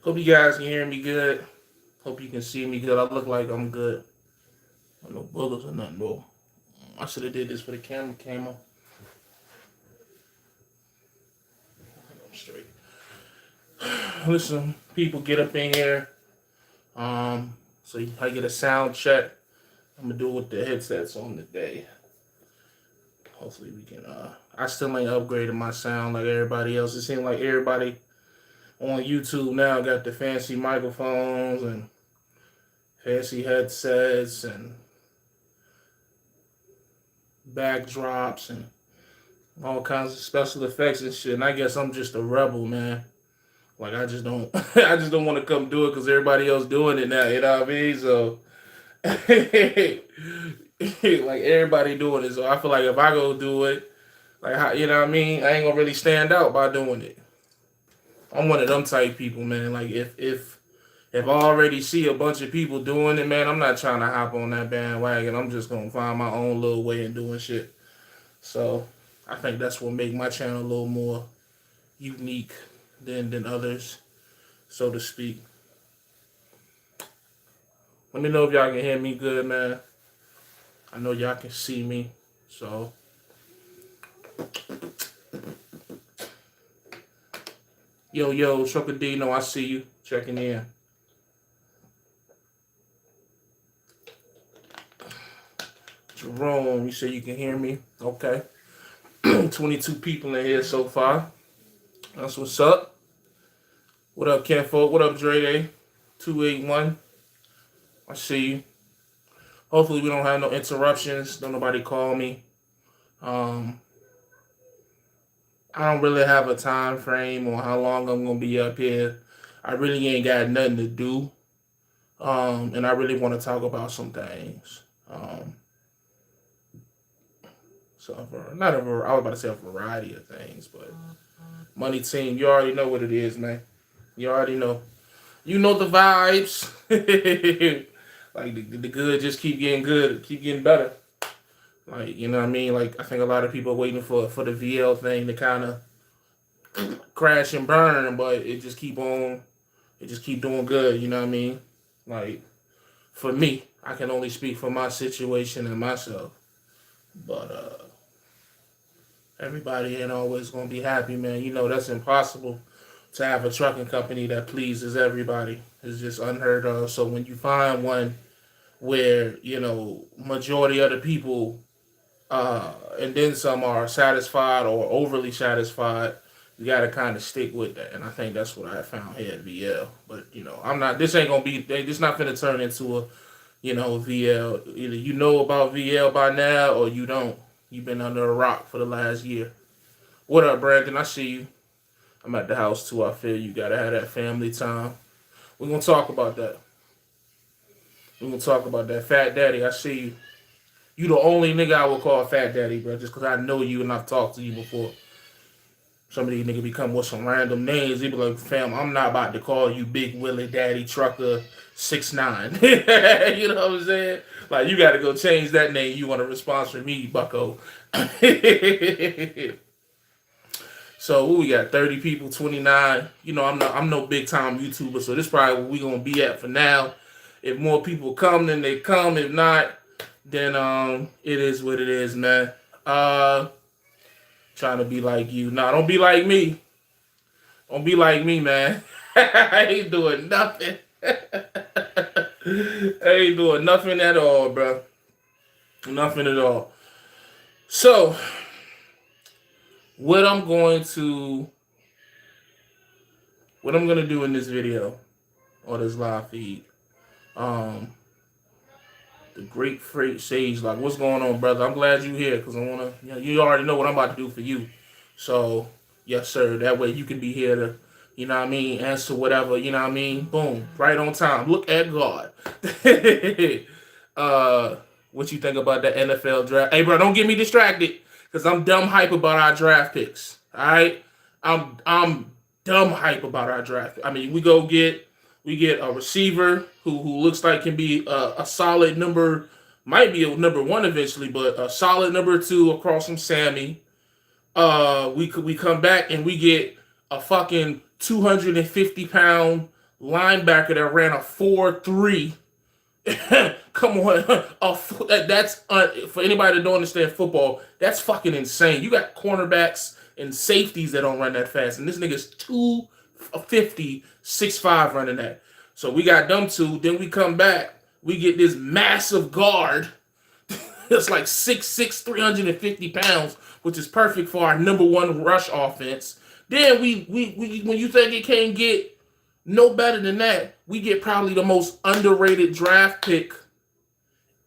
Hope you guys can hear me good. Hope you can see me good. I look like I'm good. No boogers or nothing, though. I should have did this for the camera came on. I'm straight. Listen, people, get up in here. So I get a sound check. I'm gonna do it with the headsets on today. Hopefully we can. I still ain't upgraded my sound like everybody else. It seems like everybody on YouTube now got the fancy microphones and fancy headsets and backdrops and all kinds of special effects and shit. And I guess I'm just a rebel, man. Like I just don't, I just don't want to come do it because everybody else doing it now. You know what I mean? So, like everybody doing it. So I feel like if I go do it, like how, you know what I mean, I ain't gonna really stand out by doing it. I'm one of them type people, man. Like if I already see a bunch of people doing it, man, I'm not trying to hop on that bandwagon. I'm just gonna find my own little way of doing shit. So I think that's what make my channel a little more unique than others, so to speak. Let me know if y'all can hear me good, man. I know y'all can see me. So yo, Truckerdino, I see you checking in. Jerome, you say you can hear me? Okay. 22 people in here so far. That's what's up. What up, Ken Folk? What up, Dre? 281. I see you. Hopefully we don't have no interruptions. Don't nobody call me. I don't really have a time frame on how long I'm gonna be up here. I really ain't got nothing to do. And I really want to talk about some things. So not a I was about to say a variety of things, but money team, you already know what it is, man. You already know. You know the vibes. Like the good just keep getting good, keep getting better. Like, you know what I mean? Like I think a lot of people are waiting for the VL thing to kind of crash and burn, but it just keep doing good, you know what I mean? Like for me, I can only speak for my situation and myself. But everybody ain't always gonna be happy, man. You know that's impossible to have a trucking company that pleases everybody. It's just unheard of. So when you find one where, you know, majority of the people and then some are satisfied or overly satisfied, you got to kind of stick with that. And I think that's what I found here at VL. But, you know, I'm not, this ain't going to be, this not going to turn into a, you know, VL. Either you know about VL by now or you don't. You've been under a rock for the last year. What up, Brandon? I see you. I'm at the house too. I feel you got to have that family time. We're going to talk about that. We're going to talk about that. Fat Daddy, I see you. You the only nigga I would call Fat Daddy, bro, just because I know you and I've talked to you before. Some of these niggas be coming with some random names. They be like, fam, I'm not about to call you Big Willie Daddy Trucker 6'9". You know what I'm saying? Like, you got to go change that name. You want a response from me, bucko. So, what we got? 30 people, 29. You know, I'm no big time YouTuber, so this is probably where we going to be at for now. If more people come, then they come. If not, then it is what it is, man. Trying to be like you. Nah, don't be like me. Don't be like me, man. I ain't doing nothing. I ain't doing nothing at all, bro. Nothing at all. So, what I'm going to do in this video or this live feed, the great freight sage, like, what's going on, brother? I'm glad you're here because I want to, you already know what I'm about to do for you. So, yes, sir. That way you can be here to, you know what I mean, answer whatever, you know what I mean? Boom. Right on time. Look at God. What you think about the NFL draft? Hey, bro, don't get me distracted because I'm dumb hype about our draft picks. All right? I'm dumb hype about our draft. I mean, we get a receiver who looks like can be a solid number, might be a number one eventually, but a solid number two across from Sammy. We come back and we get a fucking 250-pound linebacker that ran a 4.3. Come on, that's for anybody that don't understand football. That's fucking insane. You got cornerbacks and safeties that don't run that fast, and this nigga's 250, 6'5" running that. So we got them two. Then we come back. We get this massive guard that's like 6'6", 350 pounds, which is perfect for our number one rush offense. Then we when you think it can't get no better than that, we get probably the most underrated draft pick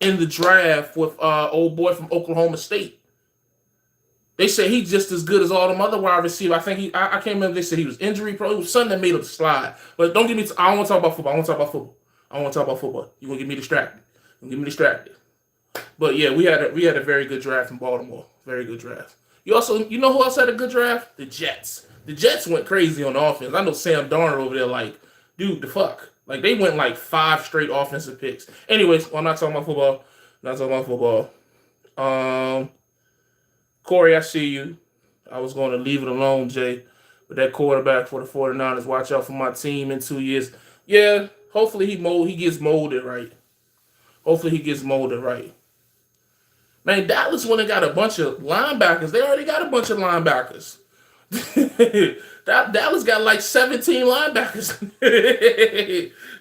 in the draft with old boy from Oklahoma State. They say he's just as good as all them other wide receivers. I think I can't remember. They said he was injury prone. It was something that made him slide. But don't get me. I don't want to talk about football. I want to talk about football. I want to talk about football. You're gonna get me distracted. You're gonna get me distracted. But yeah, we had a very good draft in Baltimore. Very good draft. You know who else had a good draft? The Jets. The Jets went crazy on offense. I know Sam Darnold over there, like, dude, the fuck. Like, they went like 5 straight offensive picks. Anyways, I'm not talking about football. Not talking about football. Corey, I see you. I was going to leave it alone, Jay. But that quarterback for the 49ers, watch out for my team in 2 years. Yeah, hopefully he gets molded right. Hopefully he gets molded right. Man, Dallas went and got a bunch of linebackers. They already got a bunch of linebackers. Dallas got like 17 linebackers.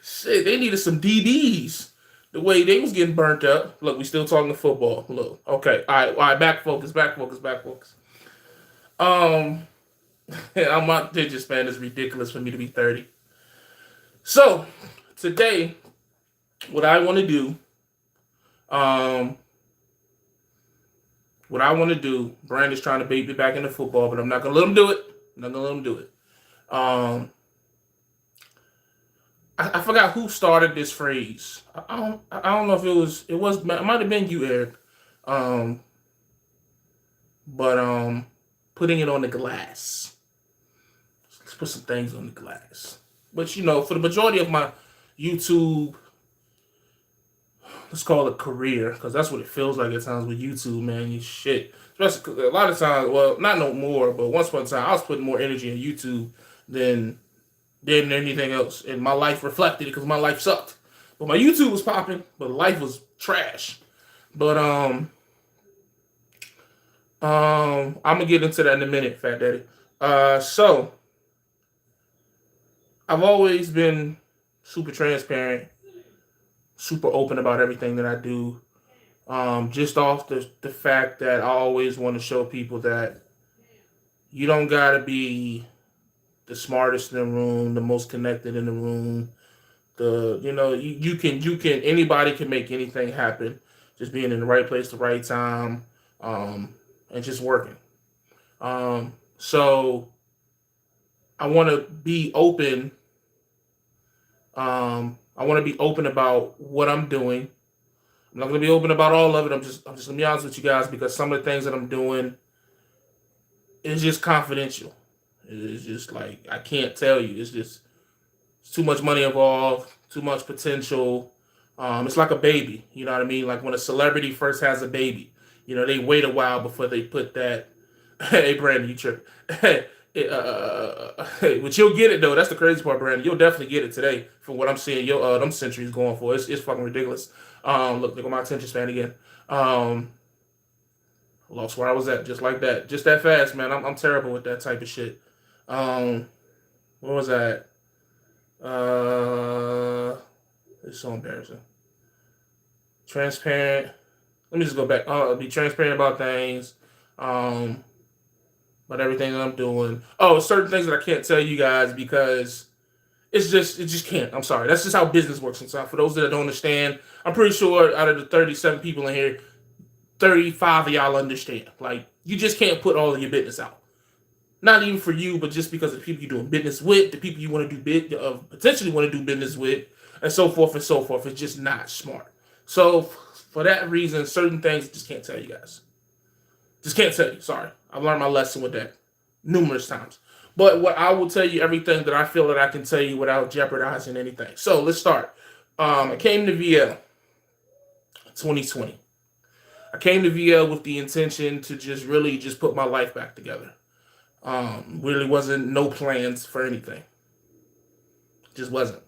Shit, they needed some DBs. The way they was getting burnt up. Look, we still talking football. Look, okay, all right, back focus. I'm not digits, man. It's ridiculous for me to be 30. So today, what I want to do, Brandon's trying to bait me back into football, but I'm not gonna let him do it. I forgot who started this phrase. I don't know if it might have been you, Eric. But putting it on the glass. Let's put some things on the glass. But for the majority of my YouTube, let's call it career, because that's what it feels like at times with YouTube, man. You shit. Especially a lot of times, well, not no more, but once upon a time, I was putting more energy in YouTube than anything else. And my life reflected it because my life sucked. But my YouTube was popping, but life was trash. But I'm gonna get into that in a minute, Fat Daddy. So I've always been super transparent, super open about everything that I do. Just off the fact that I always want to show people that you don't gotta be the smartest in the room, the most connected in the room. You can anybody can make anything happen. Just being in the right place, the right time, and just working. So I want to be open. I want to be open about what I'm doing. I'm not going to be open about all of it. I'm just going to be honest with you guys, because some of the things that I'm doing is just confidential. It's just like, I can't tell you. It's too much money involved, too much potential. It's like a baby. You know what I mean? Like when a celebrity first has a baby, they wait a while before they put that. Hey, Brandon, you tripping. But you'll get it though. That's the crazy part, Brandon. You'll definitely get it today from what I'm seeing. Them centuries going for. It's fucking ridiculous. Look at my attention span again. Lost where I was at, just like that, just that fast, man. I'm terrible with that type of shit. Where was I at? It's so embarrassing. Transparent. Let me just go back. Be transparent about things. About everything that I'm doing. Oh, certain things that I can't tell you guys because it just can't. I'm sorry. That's just how business works sometimes. For those that don't understand, I'm pretty sure out of the 37 people in here, 35 of y'all understand. Like, you just can't put all of your business out. Not even for you, but just because of the people you're doing business with, the people you want to do potentially want to do business with, and so forth and so forth. It's just not smart. So for that reason, certain things I just can't tell you guys. Just can't tell you. Sorry. I've learned my lesson with that numerous times. But what I will tell you, everything that I feel that I can tell you without jeopardizing anything. So let's start. I came to VL 2020. I came to VL with the intention to just put my life back together. Really wasn't no plans for anything. Just wasn't.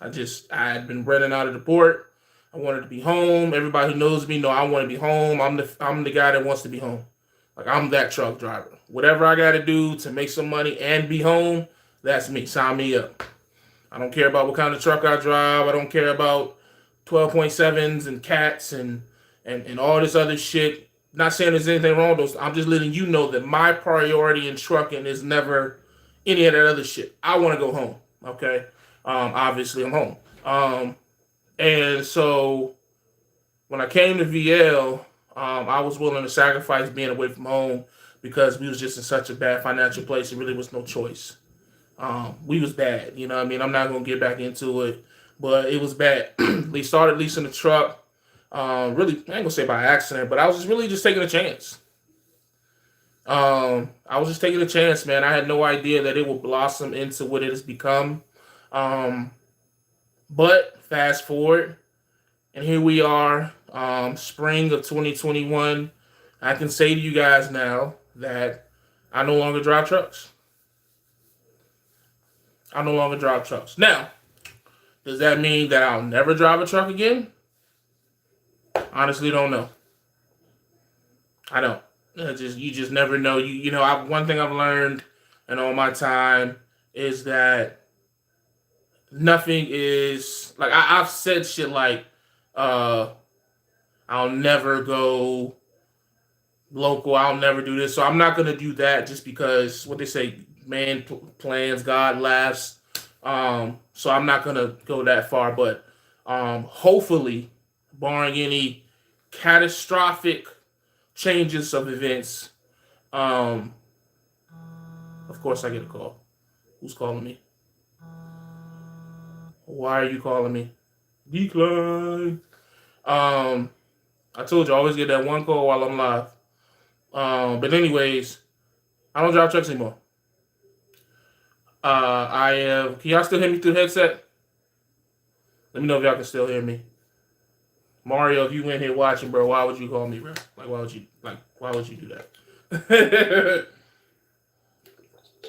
I had been running out of the port. I wanted to be home. Everybody who knows me know I want to be home. I'm the guy that wants to be home. Like I'm that truck driver. Whatever I got to do to make some money and be home, that's me. Sign me up. I don't care about what kind of truck I drive. I don't care about 12.7s and cats and all this other shit. Not saying there's anything wrong with those. I'm just letting you know that my priority in trucking is never any of that other shit. I want to go home. Okay. Obviously I'm home. And so when I came to VL, I was willing to sacrifice being away from home because we was just in such a bad financial place. It really was no choice. We was bad, you know what I mean? I'm not gonna get back into it, but it was bad. They started leasing the truck. Really, I ain't gonna say by accident, but I was just really just taking a chance. I was just taking a chance, man. I had no idea that it would blossom into what it has become. Um, but fast forward, and here we are, spring of 2021. I can say to you guys now that I no longer drive trucks. I no longer drive trucks. Now, does that mean that I'll never drive a truck again? Honestly, don't know. I don't. You just never know. One thing I've learned in all my time is that nothing is like I've said shit like uh, I'll never go local. I'll never do this. So I'm not gonna do that just because what they say, man plans, God laughs. So I'm not gonna go that far, but hopefully, barring any catastrophic changes of events, um, of course I get a call. Who's calling me? Why are you calling me? Decline. I told you I always get that one call while I'm live. But anyways, I don't drive trucks anymore. I am. Can y'all still hear me through the headset? Let me know if y'all can still hear me. Mario, if you in here watching, bro, why would you call me, bro? Why would you do that?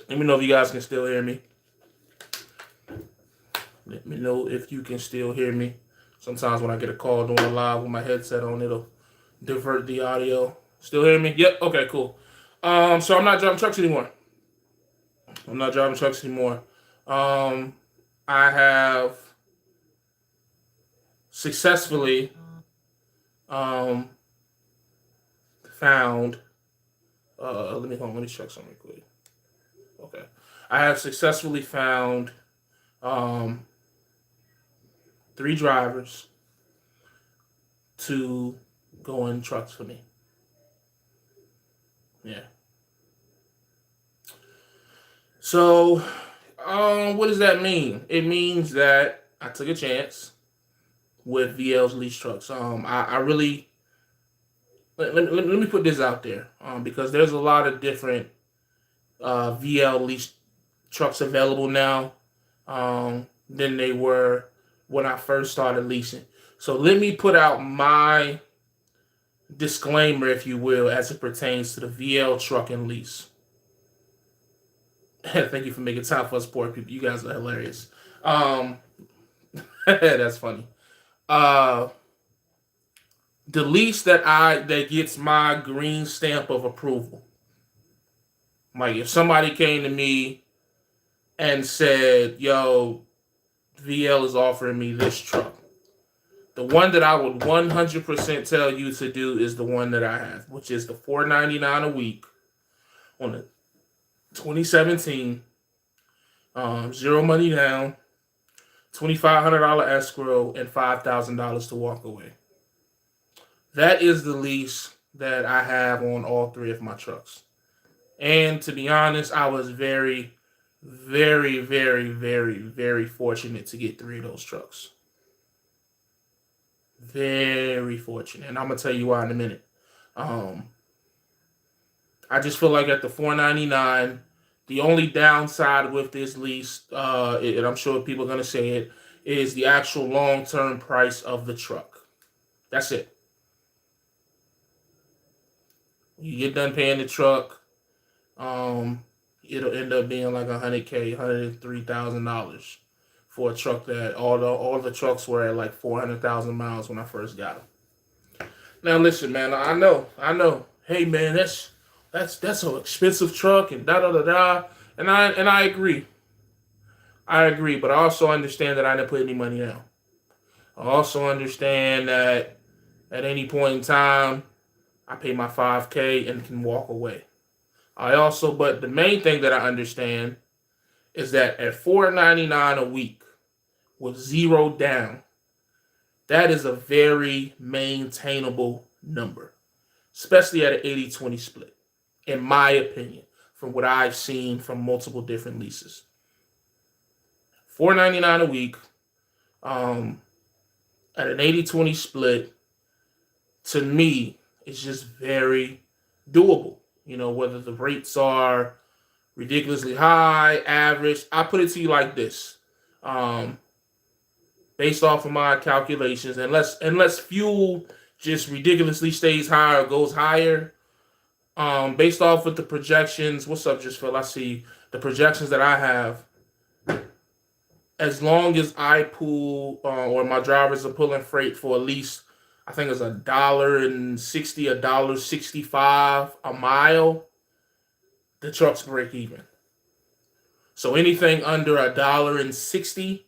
Let me know if you guys can still hear me. Let me know if you can still hear me. Sometimes when I get a call doing a live with my headset on, it'll divert the audio. Still hear me? Yep. Okay, cool. So I'm not driving trucks anymore. I have successfully um, found. Let me check something quick. Okay, I have successfully found um, 3 drivers to go in trucks for me. Yeah. So, what does that mean? It means that I took a chance with VL's lease trucks. I really let me put this out there because there's a lot of different VL lease trucks available now than they were when I first started leasing. So let me put out my disclaimer, if you will, as it pertains to the VL truck and lease. Thank you for making time for us poor people. You guys are hilarious. That's funny. Uh, the lease that gets my green stamp of approval. Like if somebody came to me and said, "Yo, VL is offering me this truck," the one that I would 100% tell you to do is the one that I have, which is the $499 a week on the 2017, 0 money down, $2,500 escrow, and $5,000 to walk away. That is the lease that I have on all 3 of my trucks. And to be honest, I was very, very, very, very, very fortunate to get 3 of those trucks. Very fortunate. And I'm going to tell you why in a minute. I just feel like at the $499, the only downside with this lease, and I'm sure people are going to say it, is the actual long-term price of the truck. That's it. You get done paying the truck, it'll end up being like $100K, $103,000. for a truck that all the trucks were at like 400,000 miles when I first got them. Now listen, man, I know. Hey, man, that's an expensive truck and da da da da. And I agree. I agree, but I also understand that I didn't put any money down. I also understand that at any point in time, I pay my 5K and can walk away. But the main thing that I understand is that at $4.99 a week with zero down, that is a very maintainable number, especially at an 80-20 split, in my opinion, from what I've seen from multiple different leases. $4.99 a week, um, at an 80-20 split, to me, is just very doable. Whether the rates are ridiculously high, average. I put it to you like this. Based off of my calculations, unless fuel just ridiculously stays high or goes higher, based off of the projections, what's up, just Phil? I see the projections that I have. As long as I pull or my drivers are pulling freight for at least, I think it's $1.60, $1.65 a mile, the trucks break even. So anything under $1.60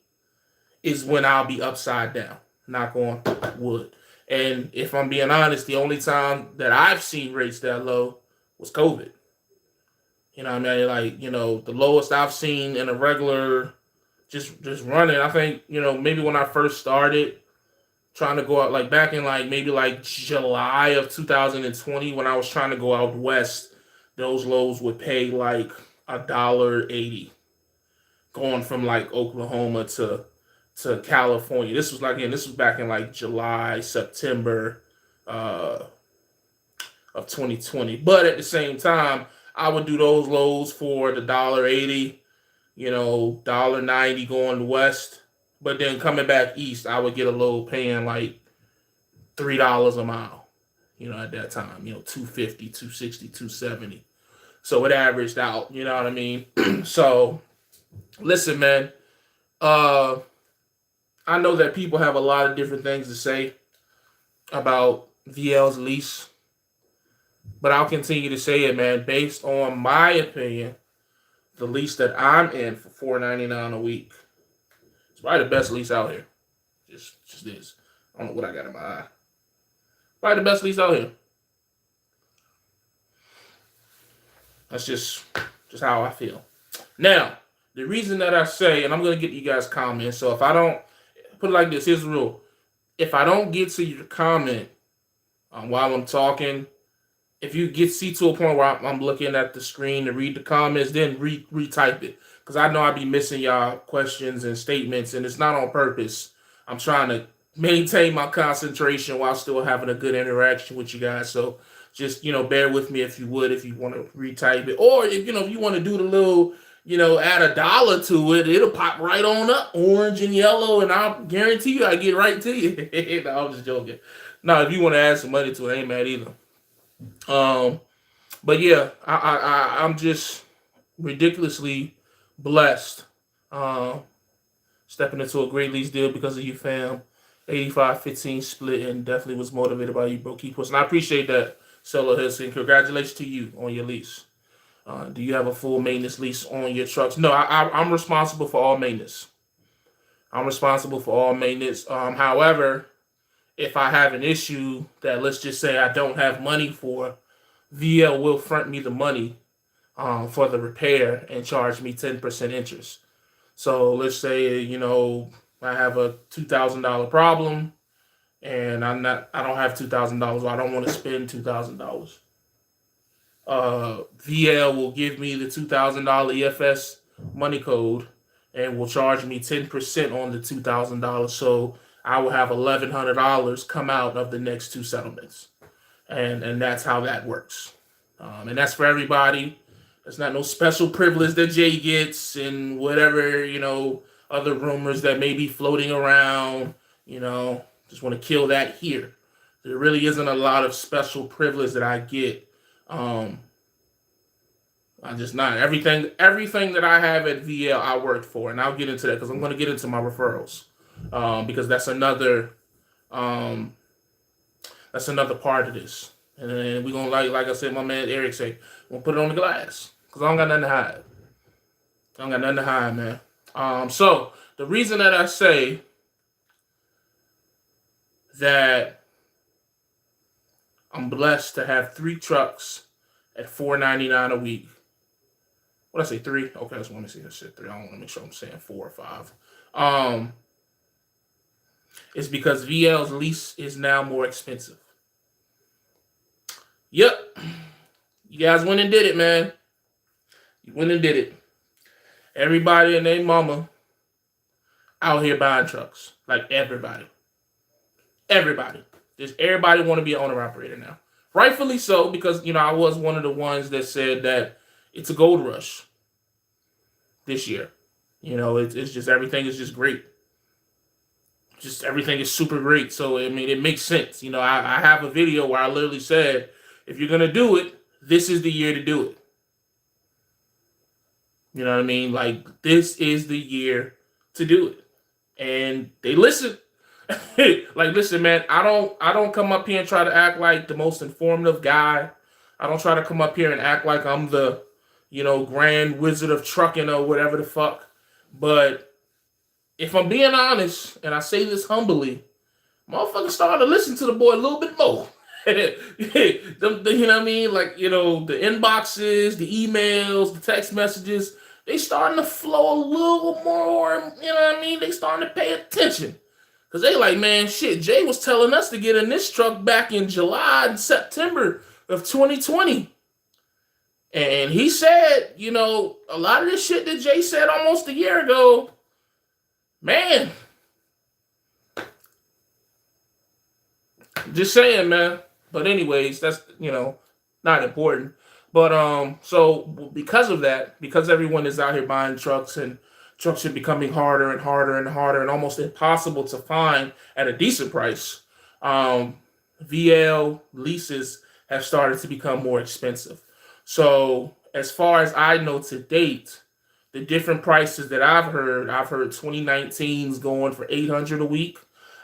is when I'll be upside down. Knock on wood. And if I'm being honest, the only time that I've seen rates that low was COVID. You know what I mean? Like, the lowest I've seen in a regular just running, I think, maybe when I first started trying to go out, like back in maybe July of 2020, when I was trying to go out west, those lows would pay like $1.80 going from like Oklahoma to California. This was back in like July, September of 2020. But at the same time, I would do those lows for the $1.80, $1.90 going west. But then coming back east, I would get a load paying like $3 a mile, at that time, 250, 260, 270. So it averaged out, you know what I mean? So listen, man, I know that people have a lot of different things to say about VL's lease, but I'll continue to say it, man. Based on my opinion, the lease that I'm in for $4.99 a week, it's probably the best lease out here. Just is. I don't know what I got in my eye. Probably the best lease out here. That's just how I feel. Now, the reason that I say, and I'm going to get you guys comments, so if I don't, put it like this, here's the rule. If I don't get to your comment while I'm talking, if you see to a point where I'm looking at the screen to read the comments, then retype it. Because I know I be missing y'all questions and statements, and it's not on purpose. I'm trying to maintain my concentration while still having a good interaction with you guys. So just, bear with me if you would, if you want to retype it. Or, if you want to do the little, add $1 to it, it'll pop right on up, orange and yellow, and I'll guarantee you I get right to you. No, I'm just joking. No, if you want to add some money to it, I ain't mad either. But yeah, I'm just ridiculously blessed. Stepping into a great lease deal because of you, fam. 85-15 split, and definitely was motivated by you, bro. Keep pushing. I appreciate that, Solo Hilson. Congratulations to you on your lease. Do you have a full maintenance lease on your trucks? No, I'm responsible for all maintenance. However, if I have an issue that, let's just say, I don't have money for, VL will front me the money for the repair and charge me 10% interest. So let's say, I have a $2,000 problem and I don't have $2,000, or I don't want to spend $2,000. VL will give me the $2,000 EFS money code and will charge me 10% on the $2,000. So I will have $1,100 come out of the next two settlements. And that's how that works. And that's for everybody. It's not no special privilege that Jay gets and whatever, other rumors that may be floating around. Just want to kill that here. There really isn't a lot of special privilege that I get. I'm just not. Everything that I have at VL, I worked for, and I'll get into that because I'm going to get into my referrals, because um, that's another part of this. And then we're gonna like I said, my man Eric said, we'll put it on the glass because I don't got nothing to hide. I don't got nothing to hide, man. So the reason that I say that I'm blessed to have 3 trucks at $4.99 a week. What did I say, 3? Okay, I just want to see that shit 3. I want to make sure I'm saying 4 or 5. It's because VL's lease is now more expensive. Yep. You guys went and did it, man. You went and did it. Everybody and their mama out here buying trucks. Like everybody. Everybody. Just everybody want to be an owner-operator now. Rightfully so, because, I was one of the ones that said that it's a gold rush this year. It's just everything is just great. Just everything is super great. So, I mean, it makes sense. I have a video where I literally said, if you're going to do it, this is the year to do it. You know what I mean? Like, this is the year to do it. And they listen. Like, listen, man, I don't come up here and try to act like the most informative guy. I don't try to come up here and act like I'm the, grand wizard of trucking or whatever the fuck. But if I'm being honest, and I say this humbly, motherfuckers starting to listen to the boy a little bit more. You know what I mean? Like, the inboxes, the emails, the text messages, they starting to flow a little more, you know what I mean? They starting to pay attention. Because they like, man, shit, Jay was telling us to get in this truck back in July and September of 2020. And he said, a lot of this shit that Jay said almost a year ago, man. Just saying, man. But anyways, that's, not important. But so because of that, because everyone is out here buying trucks and trucks are becoming harder and harder and harder and almost impossible to find at a decent price, VL leases have started to become more expensive. So as far as I know to date, the different prices that I've heard 2019's going for $800 a week.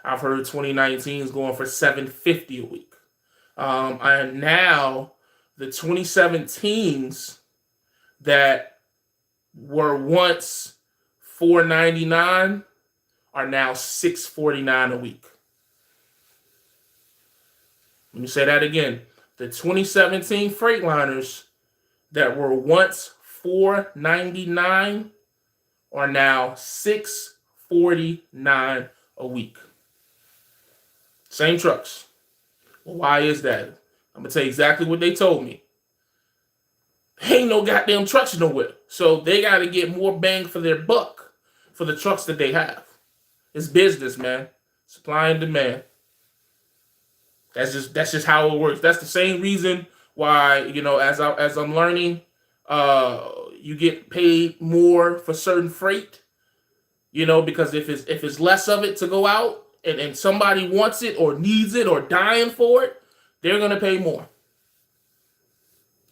I've heard 2019's going for $750 a week. And now the 2017s that were once $499 are now $649 a week. Let me say that again. The 2017 Freightliners that were once $499 are now $649 a week. Same trucks. Well, why is that? I'm going to tell you exactly what they told me. Ain't no goddamn trucks nowhere. So they got to get more bang for their buck for the trucks that they have. It's business, man. Supply and demand. That's just how it works. That's the same reason why, as I'm learning, you get paid more for certain freight. Because if it's less of it to go out, and somebody wants it or needs it or dying for it, they're going to pay more.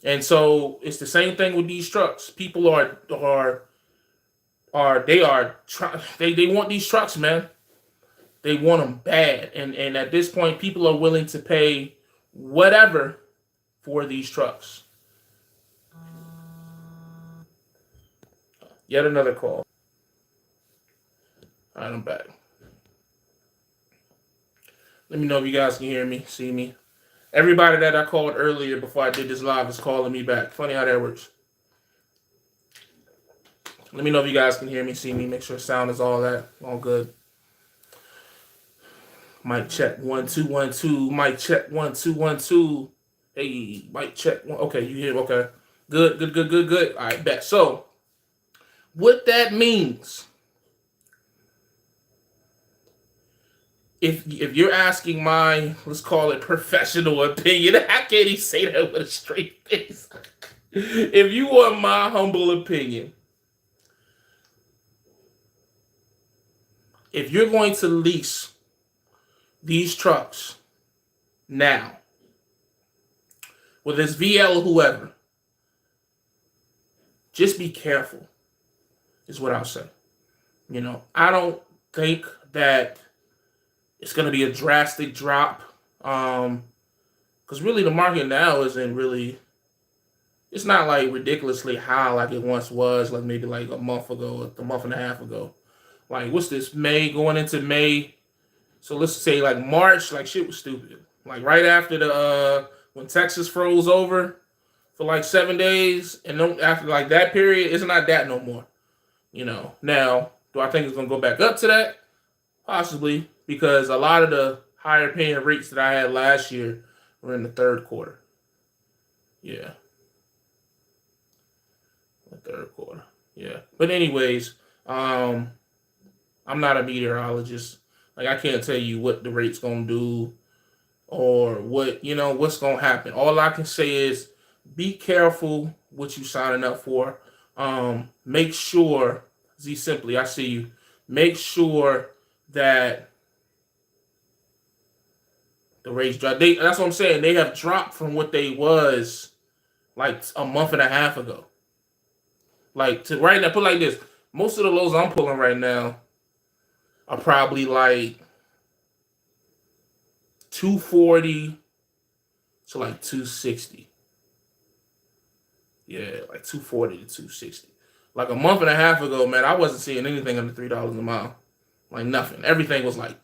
And so it's the same thing with these trucks. People they want these trucks, man. They want them bad. And at this point, people are willing to pay whatever for these trucks. Yet another call. All right, I'm back. Let me know if you guys can hear me, see me. Everybody that I called earlier before I did this live is calling me back. Funny how that works. Let me know if you guys can hear me, see me. Make sure sound is all good. Mic check 1 2 1 2. Mic check 1 2 1 2. Hey, mic check 1. Okay, you hear? Okay, good. All right, bet. So, what that means, if you're asking my, let's call it professional opinion, I can't even say that with a straight face. If you want my humble opinion, if you're going to lease these trucks now, whether it's VL or whoever, just be careful, is what I'll say. I don't think that it's going to be a drastic drop. Because really the market now isn't really, it's not like ridiculously high like it once was, like maybe like a month ago, a month and a half ago. Like, what's this, May, going into May? So let's say like March, like shit was stupid. Like right after when Texas froze over for like 7 days, and then after like that period, it's not that no more. Now, do I think it's gonna go back up to that? Possibly, because a lot of the higher paying rates that I had last year were in the third quarter. Yeah, the third quarter. Yeah, but anyways, I'm not a meteorologist. Like, I can't tell you what the rate's gonna do or what's gonna happen. All I can say is be careful what you signing up for. Make sure, Z Simply, I see you. Make sure that the rates drop. That's what I'm saying. They have dropped from what they was like a month and a half ago. Like, to right now, put it like this. Most of the lows I'm pulling right now are probably like 240 to like 260. Yeah, like 240 to 260. Like a month and a half ago, man, I wasn't seeing anything under $3 a mile. Like nothing. Everything was like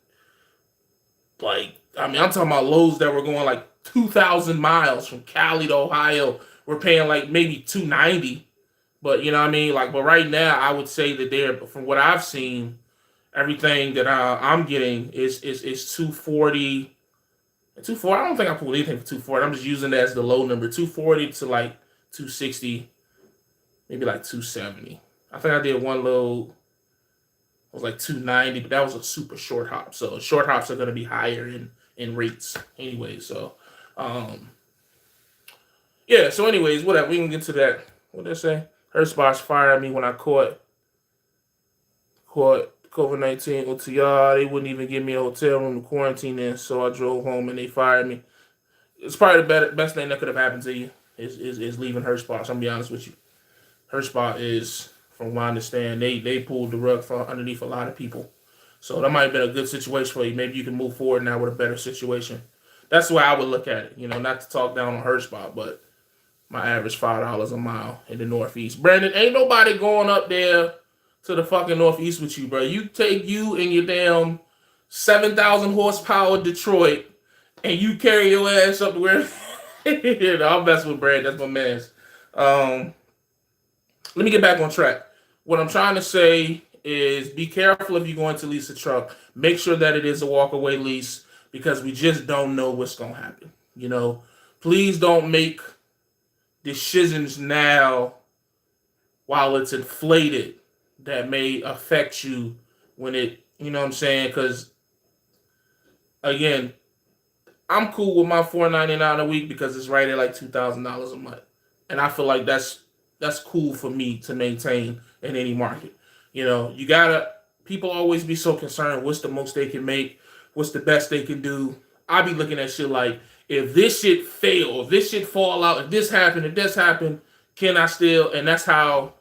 I mean, I'm talking about lows that were going like 2,000 miles from Cali to Ohio. We're paying like maybe 290. But you know what I mean? Like, but right now, I would say that from what I've seen, everything that I'm getting is 240. 240. I don't think I pulled anything for 240. I'm just using that as the low number. 240 to like 260, maybe like 270. I think I did one load. It was like 290, but that was a super short hop. So short hops are going to be higher in rates anyway. So, yeah. So anyways, whatever. We can get to that. What did I say? Her spots fired me when I caught COVID-19 OTR. They wouldn't even give me a hotel room to quarantine in, so I drove home and they fired me. It's probably the best thing that could have happened to you is leaving her spot. So I'm gonna be honest with you. Her spot is, from what I understand, they pulled the rug from underneath a lot of people. So that might have been a good situation for you. Maybe you can move forward now with a better situation. That's the way I would look at it. Not to talk down on her spot, but my average $5 a mile in the Northeast. Brandon, ain't nobody going up there to the fucking Northeast with you, bro. You take you and your damn 7,000 horsepower Detroit, and you carry your ass up to where. I'm messing with Brandon. That's my man's. Let me get back on track. What I'm trying to say is be careful if you're going to lease a truck. Make sure that it is a walkaway lease because we just don't know what's going to happen. Please don't make decisions now while it's inflated that may affect you when it, you know what I'm saying? Because, again, I'm cool with my $499 a week because it's right at like $2,000 a month. And I feel like that's cool for me to maintain in any market. People always be so concerned what's the most they can make, what's the best they can do. I be looking at shit like, if this shit fail, if this shit fall out, if this happened, can I still? And that's how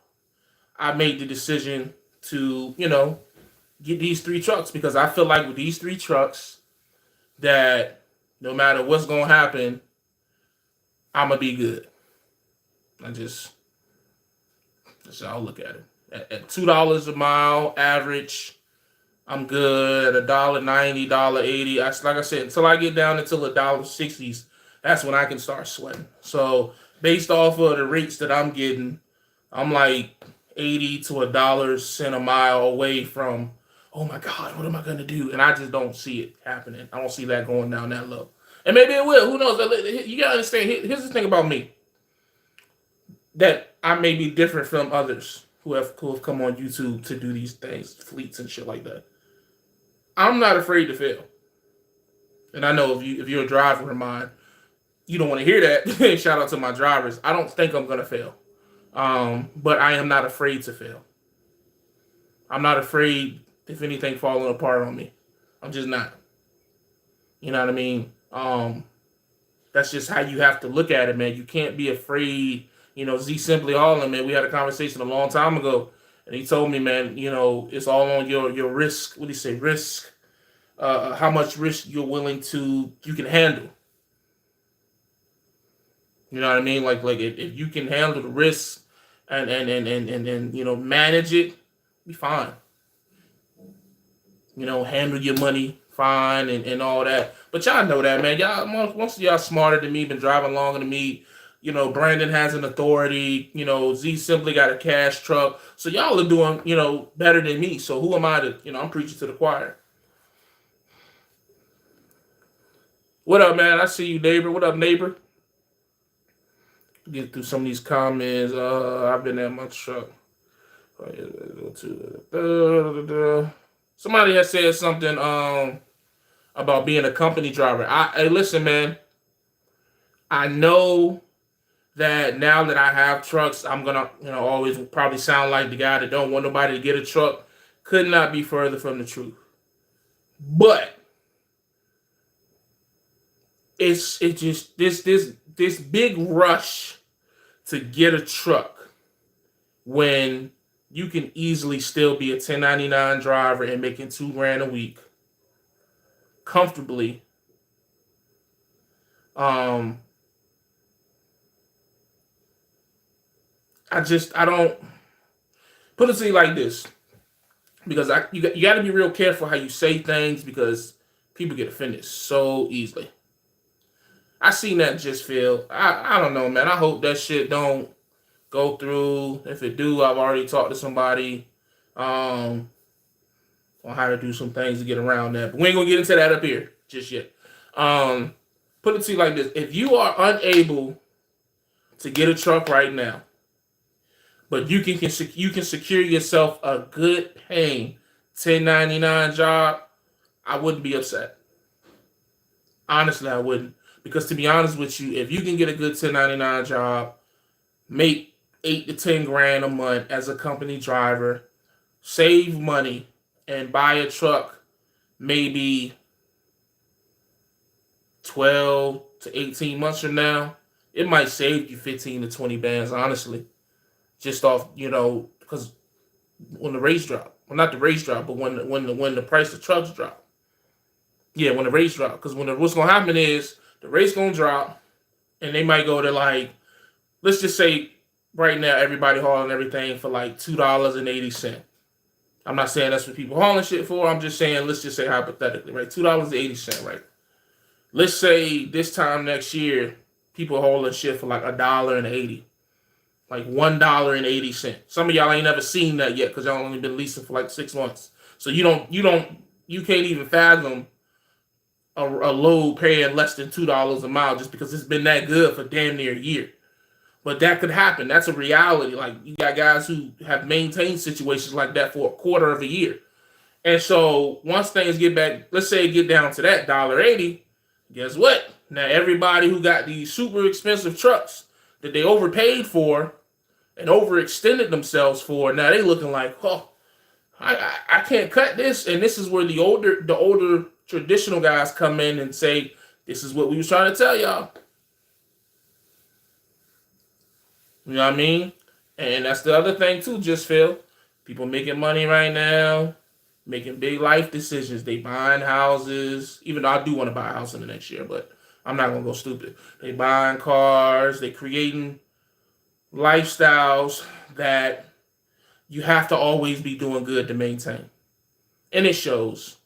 I made the decision to, get these 3 trucks, because I feel like with these 3 trucks that no matter what's going to happen, I'm going to be good. That's how I look at it. At $2 a mile average, I'm good. At $1.90, $1.80. Like I said, until I get down into the $1.60s, that's when I can start sweating. So based off of the rates that I'm getting, I'm like 80 to $1 a mile away from, oh my God, what am I gonna do? And I just don't see it happening. I don't see that going down that low. And maybe it will. Who knows? You gotta understand. Here's the thing about me, that I may be different from others who have come on YouTube to do these things, fleets and shit like that. I'm not afraid to fail. And I know if you're a driver of mine, you don't want to hear that. Shout out to my drivers. I don't think I'm gonna fail. But I am not afraid to fail. I'm not afraid if anything falling apart on me. I'm just not. You know what I mean? That's just how you have to look at it, man. You can't be afraid Z Simply all of them, man. We had a conversation a long time ago, and he told me, man, it's all on your risk. What do you say? Risk. How much risk you can handle. You know what I mean? Like if you can handle the risk and manage it, be fine. Handle your money fine and all that. But y'all know that, man. Y'all, most of y'all smarter than me, been driving longer than me. Brandon has an authority. Z Simply got a cash truck. So y'all are doing, better than me. So who am I to, I'm preaching to the choir. What up, man? I see you, neighbor. What up, neighbor? Get through some of these comments. I've been at my truck. Somebody has said something about being a company driver. Hey, listen, man. I know that now that I have trucks, I'm gonna, always probably sound like the guy that don't want nobody to get a truck. Could not be further from the truth. But it's just this big rush to get a truck when you can easily still be a 1099 driver and making $2,000 a week comfortably. I don't put it to you like this, because you got to be real careful how you say things, because people get offended so easily. I seen that just feel. I don't know, man. I hope that shit don't go through. If it do, I've already talked to somebody on how to do some things to get around that. But we ain't gonna get into that up here just yet. Put it to you like this: if you are unable to get a truck right now, but you can secure yourself a good paying 1099 job, I wouldn't be upset. Honestly, I wouldn't. Because to be honest with you, if you can get a good 1099 job, make $8 to $10,000 a month as a company driver, save money, and buy a truck maybe 12 to 18 months from now, it might save you 15 to 20 bands, honestly. Just off, because when the rates drop, well, not the rates drop, but when the price of trucks drop. Yeah, when the rates drop. Because what's going to happen is the rates going to drop, and they might go to let's just say right now everybody hauling everything for $2.80. I'm not saying that's what people hauling shit for. I'm just saying, let's just say hypothetically, right? $2.80, right? Let's say this time next year, people hauling shit for $1.80. $1.80. Some of y'all ain't never seen that yet because y'all only been leasing for 6 months. So you can't even fathom a load paying less than $2 a mile just because it's been that good for damn near a year. But that could happen. That's a reality. You got guys who have maintained situations like that for a quarter of a year. And so once things get back, let's say get down to that $1.80, guess what? Now everybody who got these super expensive trucks that they overpaid for and overextended themselves for, now they looking like, I can't cut this. And this is where the older traditional guys come in and say, this is what we was trying to tell y'all. You know what I mean? And that's the other thing too, just Phil. People making money right now, making big life decisions. They buying houses, even though I do want to buy a house in the next year, but I'm not going to go stupid. They buying cars. They creating lifestyles that you have to always be doing good to maintain. And it shows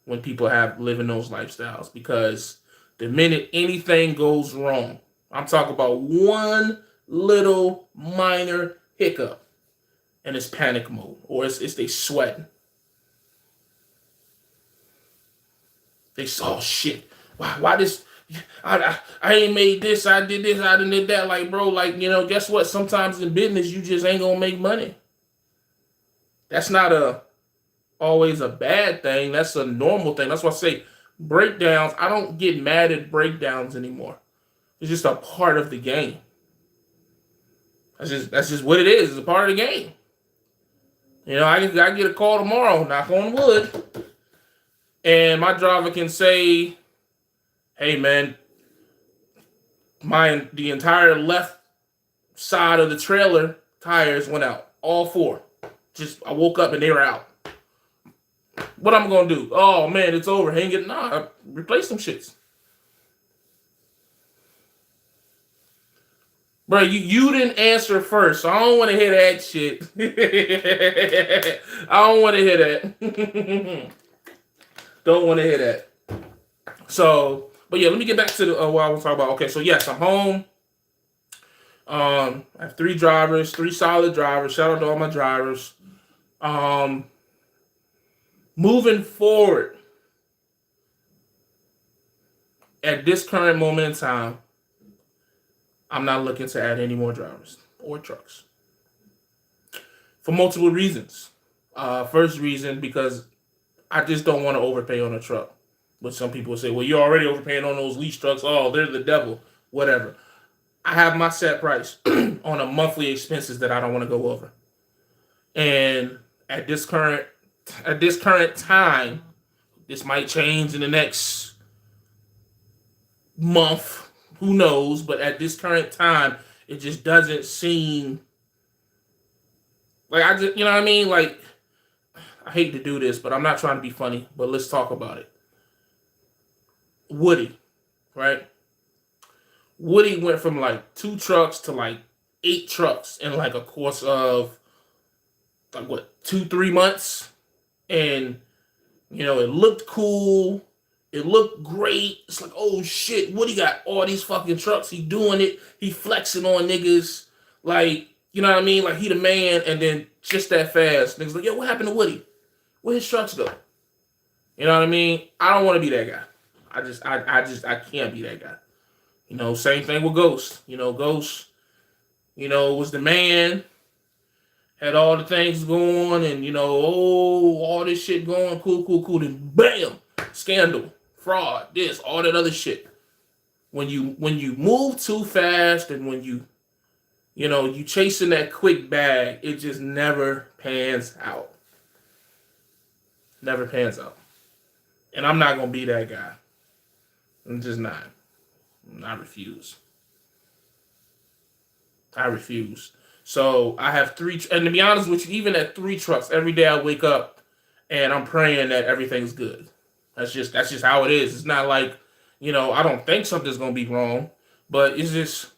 when people live in those lifestyles, because the minute anything goes wrong, I'm talking about one little minor hiccup, and it's panic mode, or it's they sweating. They saw, oh shit, why this? I ain't made this, I did this, I did that. Bro, guess what? Sometimes in business, you just ain't gonna make money. That's not always a bad thing. That's a normal thing. That's why I say breakdowns. I don't get mad at breakdowns anymore. It's just a part of the game. That's just what it is. It's a part of the game. I get a call tomorrow, knock on wood, and my driver can say, hey man, the entire left side of the trailer tires went out. All four. Just I woke up and they were out. What I'm gonna do? Oh man, it's over. Hang it. Nah, replace them shits. Bro, you didn't answer first, so I don't want to hear that shit. I don't want to hear that. Don't want to hear that. So, but yeah, let me get back to the what I was talking about. Okay, so yes, I'm home. I have 3 drivers, 3 solid drivers. Shout out to all my drivers. Moving forward, at this current moment in time, I'm not looking to add any more drivers or trucks for multiple reasons. First reason, because I just don't want to overpay on a truck. But some people say, well, you're already overpaying on those lease trucks. Oh, they're the devil. Whatever. I have my set price on a monthly expenses that I don't want to go over. And at this current time, this might change in the next month. Who knows? But at this current time, it just doesn't seem like you know what I mean? Like, I hate to do this, but I'm not trying to be funny, but let's talk about it. Woody, right? Woody went from like 2 trucks to like 8 trucks in like a course of like what, 2-3 months. And you know, it looked cool. It looked great. It's like, oh shit, Woody got all these fucking trucks. He doing it. He flexing on niggas. Like, you know what I mean? Like, he the man. And then just that fast, niggas like, yo, what happened to Woody? Where his trucks go? You know what I mean? I don't want to be that guy. I can't be that guy. You know, same thing with Ghost. You know, Ghost, you know, was the man. Had all the things going and, you know, all this shit going. Cool. Then bam, scandal. Fraud, this, all that other shit. When you move too fast and when you chasing that quick bag, it just never pans out. Never pans out. And I'm not gonna be that guy. I'm just not. I refuse. So I have 3, and to be honest with you, even at 3 trucks, every day I wake up and I'm praying that everything's good. That's just how it is. It's not like, you know, I don't think something's gonna be wrong, but it's just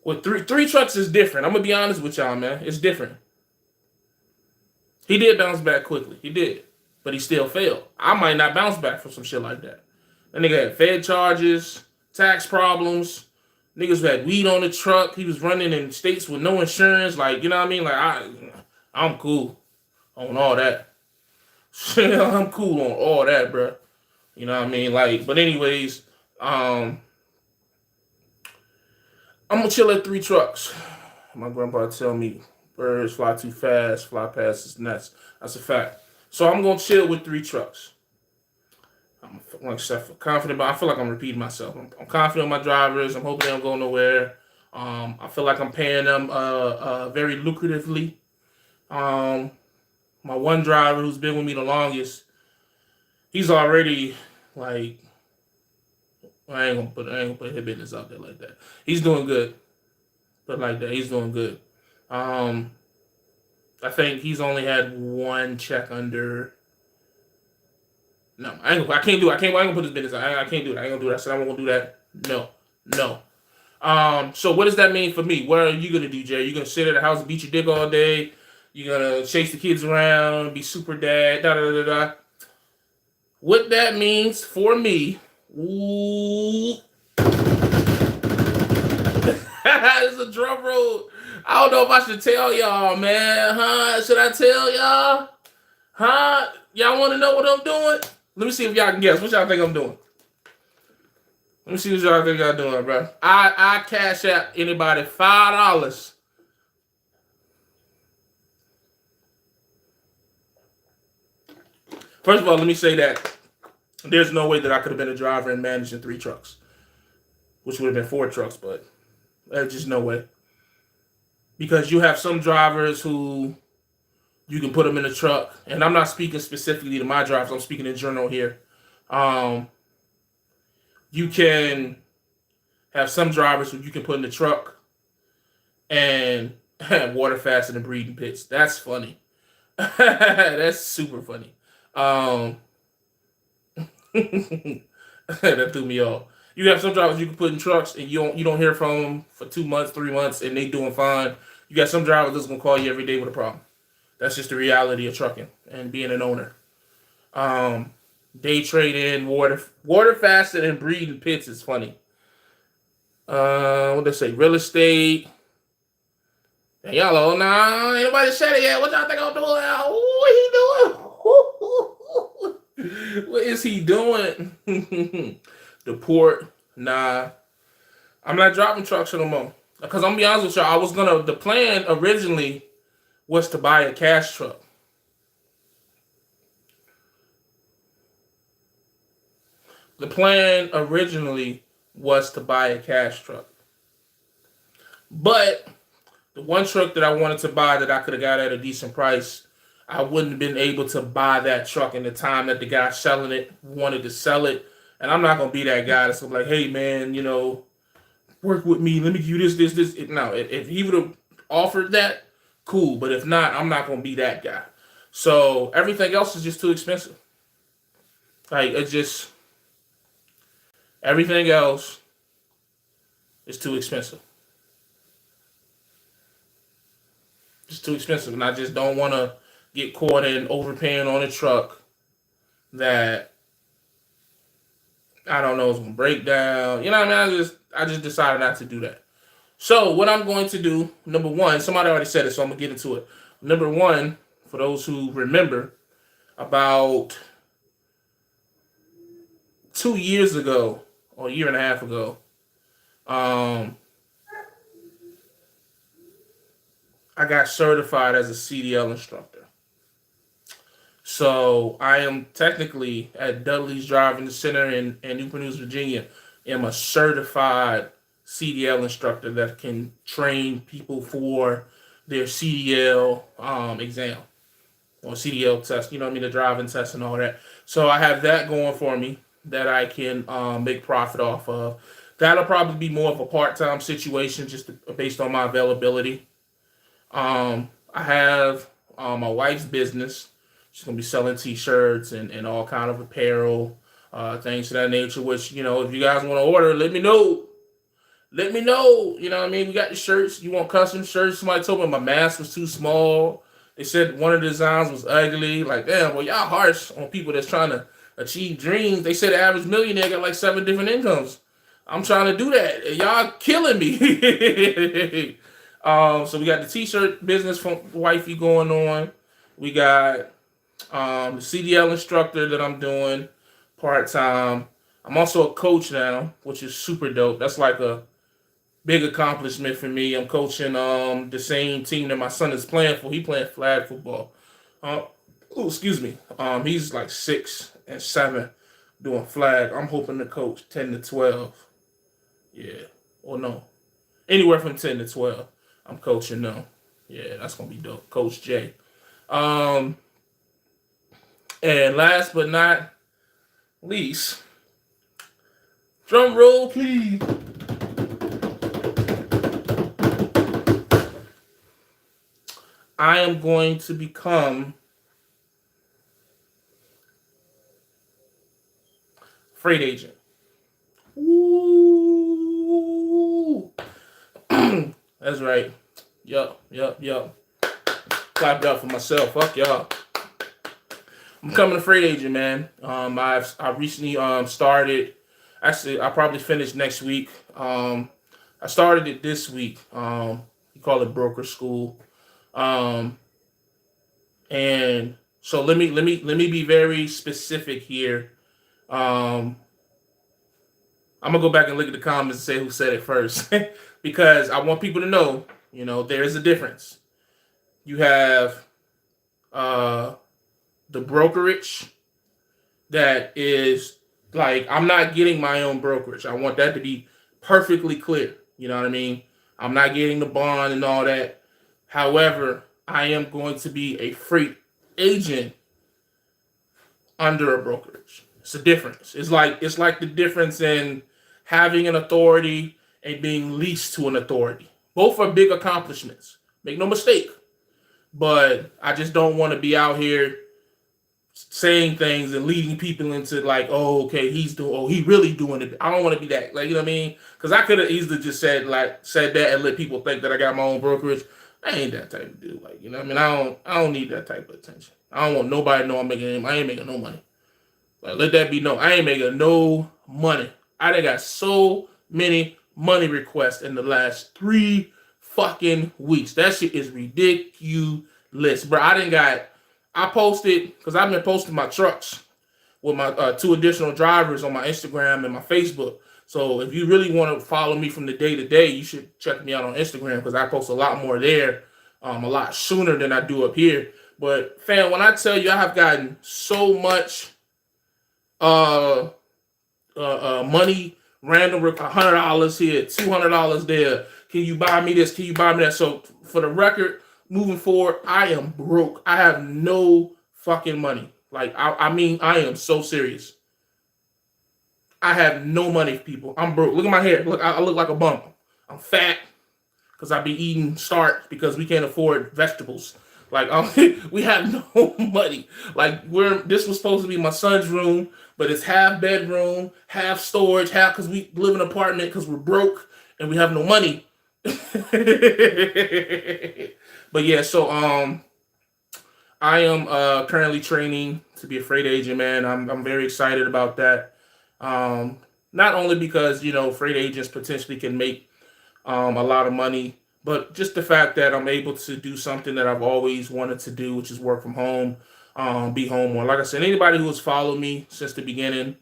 with 3 trucks is different. I'm gonna be honest with y'all, man. It's different. He did bounce back quickly. He did, but he still failed. I might not bounce back from some shit like that. That nigga had Fed charges, tax problems. Niggas who had weed on the truck. He was running in states with no insurance. Like, you know what I mean? Like, I'm cool on all that. I'm cool on all that, bro. You know what I mean? Like, but anyways, I'm gonna chill at 3 trucks. My grandpa tell me birds fly too fast, fly past his nest. That's a fact. So I'm gonna chill with 3 trucks. I'm like confident, but I feel like I'm repeating myself. I'm confident in my drivers. I'm hoping they don't go nowhere. I feel like I'm paying them very lucratively. My one driver who's been with me the longest, he's already like, I ain't gonna put his business out there like that. He's doing good, but like that, he's doing good. I think he's only had 1 check under. No, I can't do it. I ain't gonna put his business out. I can't do it. I ain't gonna do that. I said I'm gonna do that. No. So what does that mean for me? What are you gonna do, Jay? You gonna sit at the house and beat your dick all day? You gonna chase the kids around, be super dad, da. What that means for me, ooh, it's a drum roll. I don't know if I should tell y'all, man. Should I tell y'all? Y'all want to know what I'm doing? Let me see if y'all can guess. What y'all think I'm doing? Let me see what y'all think I'm doing, bro. I cash out anybody $5. First of all, let me say that there's no way that I could have been a driver and managing 3 trucks, which would have been 4 trucks, but there's just no way. Because you have some drivers who you can put them in a truck, and I'm not speaking specifically to my drivers. I'm speaking in general here. You can have some drivers who you can put in the truck, and water faster than breeding pits. That's funny. That's super funny. Um, that threw me off. You have some drivers you can put in trucks and you don't hear from them for 2 months, 3 months, and they doing fine. You got some drivers that's gonna call you every day with a problem. That's just the reality of trucking and being an owner. Um, Day trade in water faster than breeding pits is funny. What they say? Real estate. And y'all, oh nah, ain't nobody said it yet. What y'all think I'm doing? What he doing? What is he doing? The port, nah. I'm not driving trucks no more. Because I'm gonna be honest with y'all, the plan originally was to buy a cash truck. The plan originally was to buy a cash truck. But the one truck that I wanted to buy that I could have got at a decent price, I wouldn't have been able to buy that truck in the time that the guy selling it wanted to sell it. And I'm not going to be that guy that's like, hey, man, work with me. Let me give you this. No, if he would have offered that, cool. But if not, I'm not going to be that guy. So everything else is just too expensive. Like, everything else is too expensive. It's too expensive. And I just don't want to get caught in overpaying on a truck that I don't know is going to break down. You know what I mean? I just decided not to do that. So what I'm going to do, number one, somebody already said it, so I'm going to get into it. Number one, for those who remember, about 2 years ago, or a year and a half ago, I got certified as a CDL instructor. So I am technically at Dudley's Driving Center in Newport News, Virginia. Am a certified CDL instructor that can train people for their CDL exam or CDL test. You know what I mean, the driving test and all that. So I have that going for me that I can make profit off of. That'll probably be more of a part-time situation, just based on my availability. I have my wife's business. She's gonna be selling T-shirts and all kind of apparel, things of that nature. Which, if you guys want to order, let me know. Let me know. You know what I mean? We got the shirts. You want custom shirts? Somebody told me my mask was too small. They said one of the designs was ugly. Like, damn, well, y'all harsh on people that's trying to achieve dreams. They said the average millionaire got like 7 different incomes. I'm trying to do that. And y'all killing me. So we got the T-shirt business from wifey going on. We got the CDL instructor that I'm doing part-time. I'm also a coach now, which is super dope. That's like a big accomplishment for me. I'm coaching the same team that my son is playing for. He playing flag football. Excuse me. He's like 6 and 7 doing flag. I'm hoping to coach 10 to 12. Yeah. Or no. Anywhere from 10 to 12. I'm coaching now. Yeah, that's gonna be dope. Coach Jay. And last but not least, drum roll, please. I am going to become freight agent. Ooh. That's right. Yup. Clapped up for myself. Fuck y'all. I'm becoming a freight agent, man. I recently started. Actually, I'll probably finish next week. I started it this week. You call it broker school. And so let me be very specific here. I'm gonna go back and look at the comments and say who said it first, because I want people to know, there is a difference. You have the brokerage that is like, I'm not getting my own brokerage. I want that to be perfectly clear. You know what I mean? I'm not getting the bond and all that. However, I am going to be a freight agent under a brokerage. It's a difference. It's like the difference in having an authority and being leased to an authority. Both are big accomplishments. Make no mistake. But I just don't want to be out here saying things and leading people into like, oh, okay, he really doing it. I don't want to be that, like, you know what I mean? Because I could have easily just said that and let people think that I got my own brokerage. I ain't that type of dude, like, you know what I mean? I don't need that type of attention. I don't want nobody to know I ain't making no money. Like, let that be known. I ain't making no money. I done got so many money requests in the last 3 fucking weeks. That shit is ridiculous, bro. I posted, because I've been posting my trucks with my 2 additional drivers on my Instagram and my Facebook. So if you really want to follow me from the day to day, you should check me out on Instagram, because I post a lot more there, a lot sooner than I do up here. But fam, when I tell you I have gotten so much uh money, random, $100 here, $200 there. Can you buy me this? Can you buy me that? So for the record, moving forward, I am broke. I have no fucking money. Like, I mean, I am so serious. I have no money, people. I'm broke. Look at my hair. Look, I look like a bum. I'm fat because I be eating starch because we can't afford vegetables. Like, we have no money. Like, this was supposed to be my son's room, but it's half bedroom, half storage, half because we live in an apartment because we're broke and we have no money. But yeah, so I am currently training to be a freight agent, man. I'm very excited about that. Not only because, freight agents potentially can make a lot of money, but just the fact that I'm able to do something that I've always wanted to do, which is work from home, be home more. Like I said, anybody who has followed me since the beginning,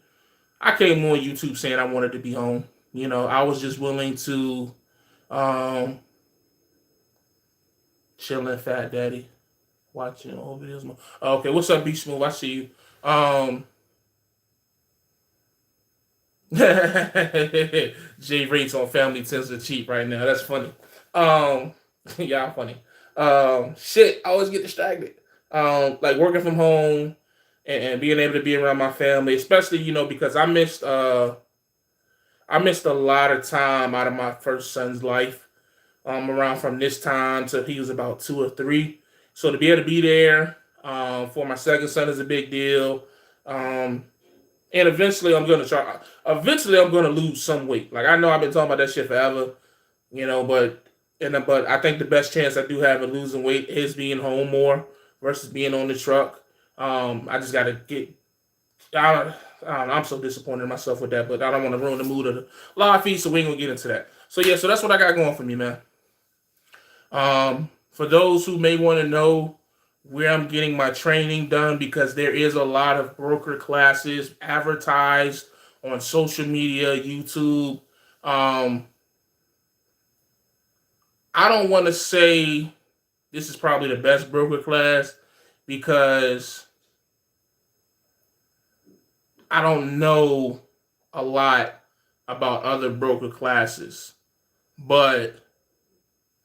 I came on YouTube saying I wanted to be home. I was just willing to chilling, fat daddy, watching old videos. Okay, what's up, B Smooth? I see you. Jay rates on family tends to cheat right now. That's funny. Yeah, I'm funny. Shit, I always get distracted. Like working from home and being able to be around my family, especially because I missed a lot of time out of my first son's life. Around from this time till he was about 2 or 3. So to be able to be there for my second son is a big deal. And eventually I'm gonna try. Eventually I'm gonna lose some weight. Like I know I've been talking about that shit forever, but I think the best chance I do have of losing weight is being home more versus being on the truck. I just gotta get. I'm so disappointed in myself with that, but I don't want to ruin the mood of the live feed, so we ain't gonna get into that. So yeah, so that's what I got going for me, man. For those who may want to know where I'm getting my training done, because there is a lot of broker classes advertised on social media, YouTube. I don't want to say this is probably the best broker class because I don't know a lot about other broker classes, but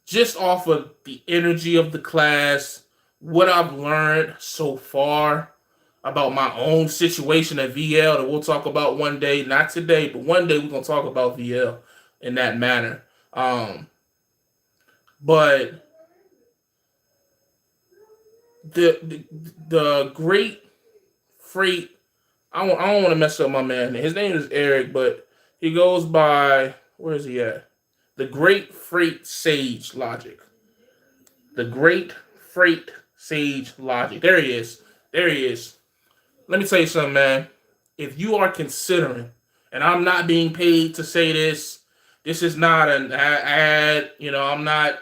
just off of the energy of the class, what I've learned so far about my own situation at VL that we'll talk about one day, not today, but one day we're going to talk about VL in that manner. But the great freight, I don't want to mess up my man. His name is Eric, but he goes by, where is he at? The Great Freight Sage Logic. The Great Freight Sage Logic. There he is. There he is. Let me tell you something, man. If you are considering, and I'm not being paid to say this, this is not an ad, I'm not,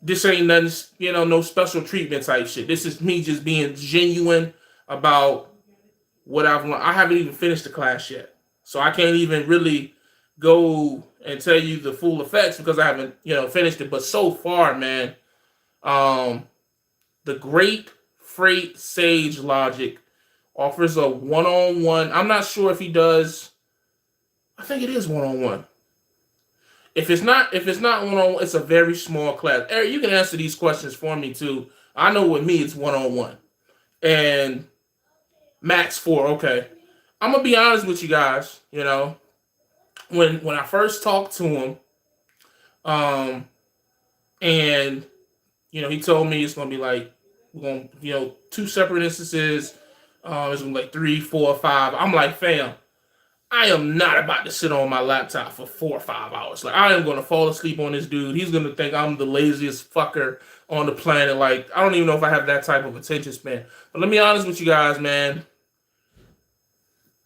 this ain't nothing, no special treatment type shit. This is me just being genuine about what I've learned. I haven't even finished the class yet. So I can't even really go and tell you the full effects because I haven't, finished it. But so far, man, the Great Freight Sage Logic offers a one-on-one. I'm not sure if he does. I think it is one-on-one. If it's not one-on-one, it's a very small class. Eric, you can answer these questions for me too. I know with me it's one-on-one. And max 4, okay. I'm gonna be honest with you guys, when I first talked to him, Um, and he told me it's gonna be like we're gonna, two separate instances. It's gonna be like 3, 4, 5. I'm like, fam, I am not about to sit on my laptop for 4 or 5 hours. Like, I am gonna fall asleep on this dude. He's gonna think I'm the laziest fucker on the planet. Like, I don't even know if I have that type of attention span. But let me be honest with you guys, man.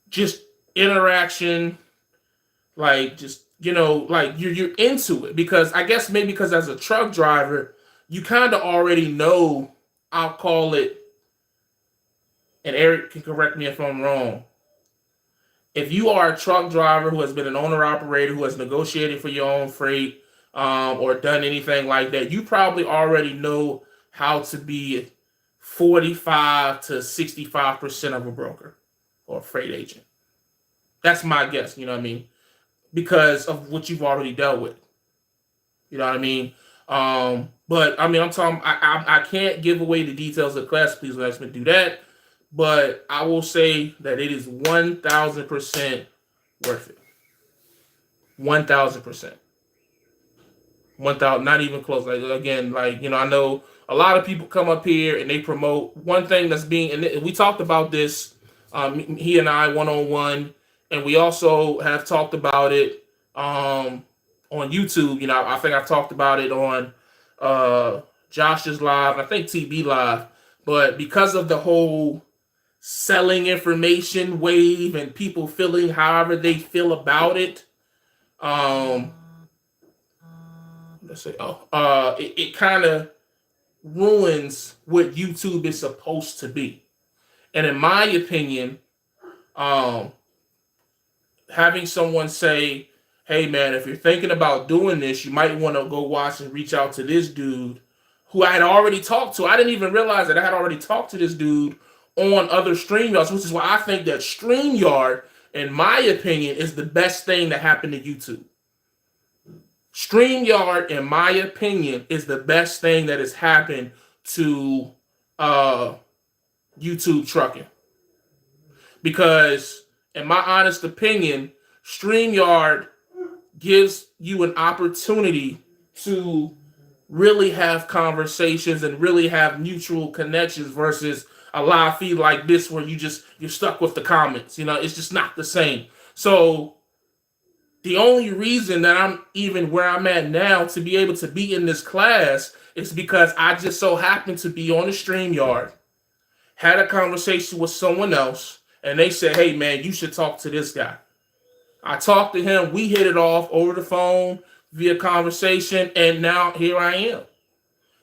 Just interaction, like just like you're into it because I guess maybe because as a truck driver, you kind of already know. I'll call it, and Eric can correct me if I'm wrong. If you are a truck driver who has been an owner operator who has negotiated for your own freight, or done anything like that, you probably already know how to be 45 to 65% of a broker or a freight agent. That's my guess. You know what I mean? Because of what you've already dealt with. You know what I mean? But I mean, I'm talking. I can't give away the details of the class. Please let me do that. But I will say that it is 1,000% worth it. 1,000%. 1,000, not even close. Like again, like I know a lot of people come up here and they promote one thing that's being, and we talked about this, he and I 1-on-1, and we also have talked about it on YouTube. I think I've talked about it on Josh's live, I think TB live, but because of the whole selling information wave and people feeling however they feel about it, let's say, it kind of ruins what YouTube is supposed to be. And in my opinion, having someone say, hey man, if you're thinking about doing this, you might want to go watch and reach out to this dude who I had already talked to. I didn't even realize that I had already talked to this dude on other StreamYards, which is why I think that StreamYard, in my opinion, is the best thing that happened to YouTube. StreamYard, in my opinion, is the best thing that has happened to YouTube trucking. Because, in my honest opinion, StreamYard gives you an opportunity to really have conversations and really have mutual connections versus a live feed like this where you're stuck with the comments. It's just not the same. So the only reason that I'm even where I'm at now to be able to be in this class is because I just so happened to be on the StreamYard, had a conversation with someone else, and they said, hey man, you should talk to this guy. I talked to him, we hit it off over the phone via conversation, and now here I am.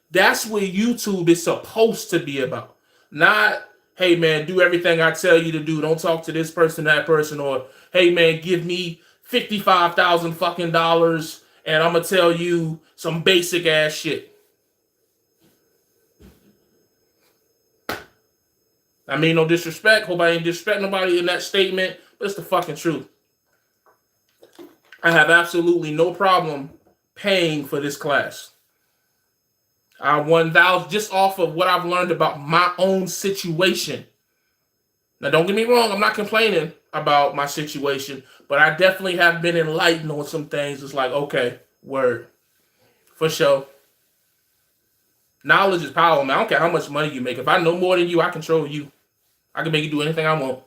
That's what YouTube is supposed to be about. Not, hey man, do everything I tell you to do. Don't talk to this person, that person, or hey man, give me $55,000 fucking dollars and I'm gonna tell you some basic ass shit. I mean, no disrespect. Hope I ain't disrespect nobody in that statement, but it's the fucking truth. I have absolutely no problem paying for this class. I 1,000 just off of what I've learned about my own situation. Now, don't get me wrong, I'm not complaining about my situation, but I definitely have been enlightened on some things. It's like, okay, word. For sure. Knowledge is power, man. I don't care how much money you make. If I know more than you, I control you. I can make you do anything I want.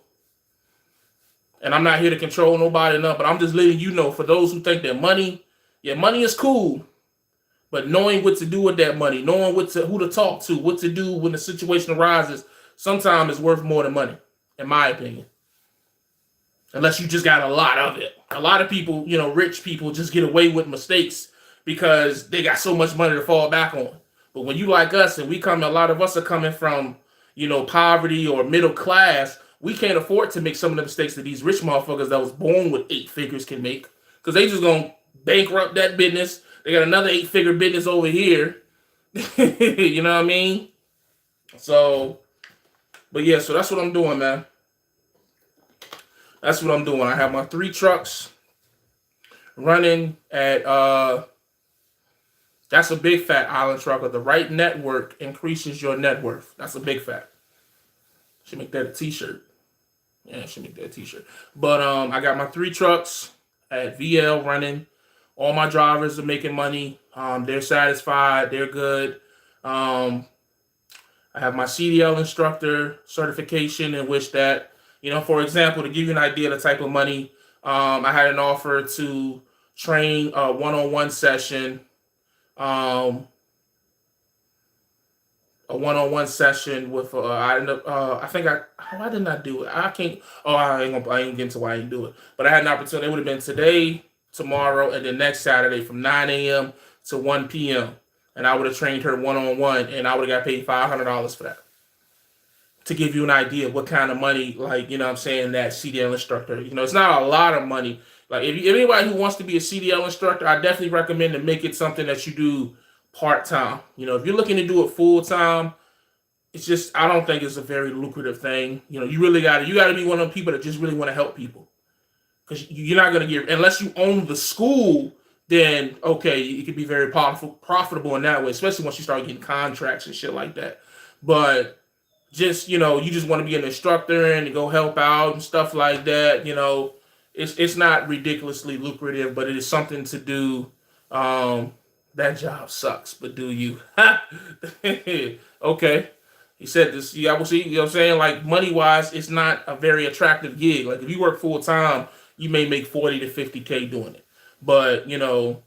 And I'm not here to control nobody enough, but I'm just letting you know, for those who think that money is cool, but knowing what to do with that money, knowing who to talk to, what to do when the situation arises, sometimes it's worth more than money, in my opinion. Unless you just got a lot of it. A lot of people, rich people just get away with mistakes because they got so much money to fall back on. But when you like us, and a lot of us are coming from, poverty or middle class, we can't afford to make some of the mistakes that these rich motherfuckers that was born with 8 figures can make. Because they just going to bankrupt that business. They got another 8-figure business over here. You know what I mean? So, but yeah, so that's what I'm doing, man. That's what I'm doing. I have my 3 trucks running at, that's a big fat island trucker. The right network increases your net worth. That's a big fat. Should make that a t-shirt. Yeah, should make that a t-shirt. But I got my 3 trucks at VL running All my drivers are making money. They're satisfied. They're good. Um, I have my CDL instructor certification, in which that, for example, to give you an idea of the type of money, I had an offer to train a one-on-one session, um, with I ended up I think I why didn't I do it? I can't. Oh, I ain't get into why I didn't do it. But I had an opportunity. It would have been today, tomorrow, and then next Saturday from 9 a.m. to 1 p.m. And I would have trained her one on one, and I would have got paid $500 for that. To give you an idea of what kind of money, like, I'm saying, that CDL instructor, it's not a lot of money. Like, if anybody who wants to be a CDL instructor, I definitely recommend to make it something that you do part time. If you're looking to do it full time, it's just, I don't think it's a very lucrative thing. You really you got to be one of the people that just really want to help people, because you're not going to get, unless you own the school, then okay, it could be very profitable in that way, especially once you start getting contracts and shit like that. But just, you just want to be an instructor and go help out and stuff like that. It's not ridiculously lucrative, but it is something to do. That job sucks, but do you? Okay. He said this. Yeah, I will see. What I'm saying? Like, money wise, it's not a very attractive gig. Like, if you work full time, you may make 40 to 50K doing it. But to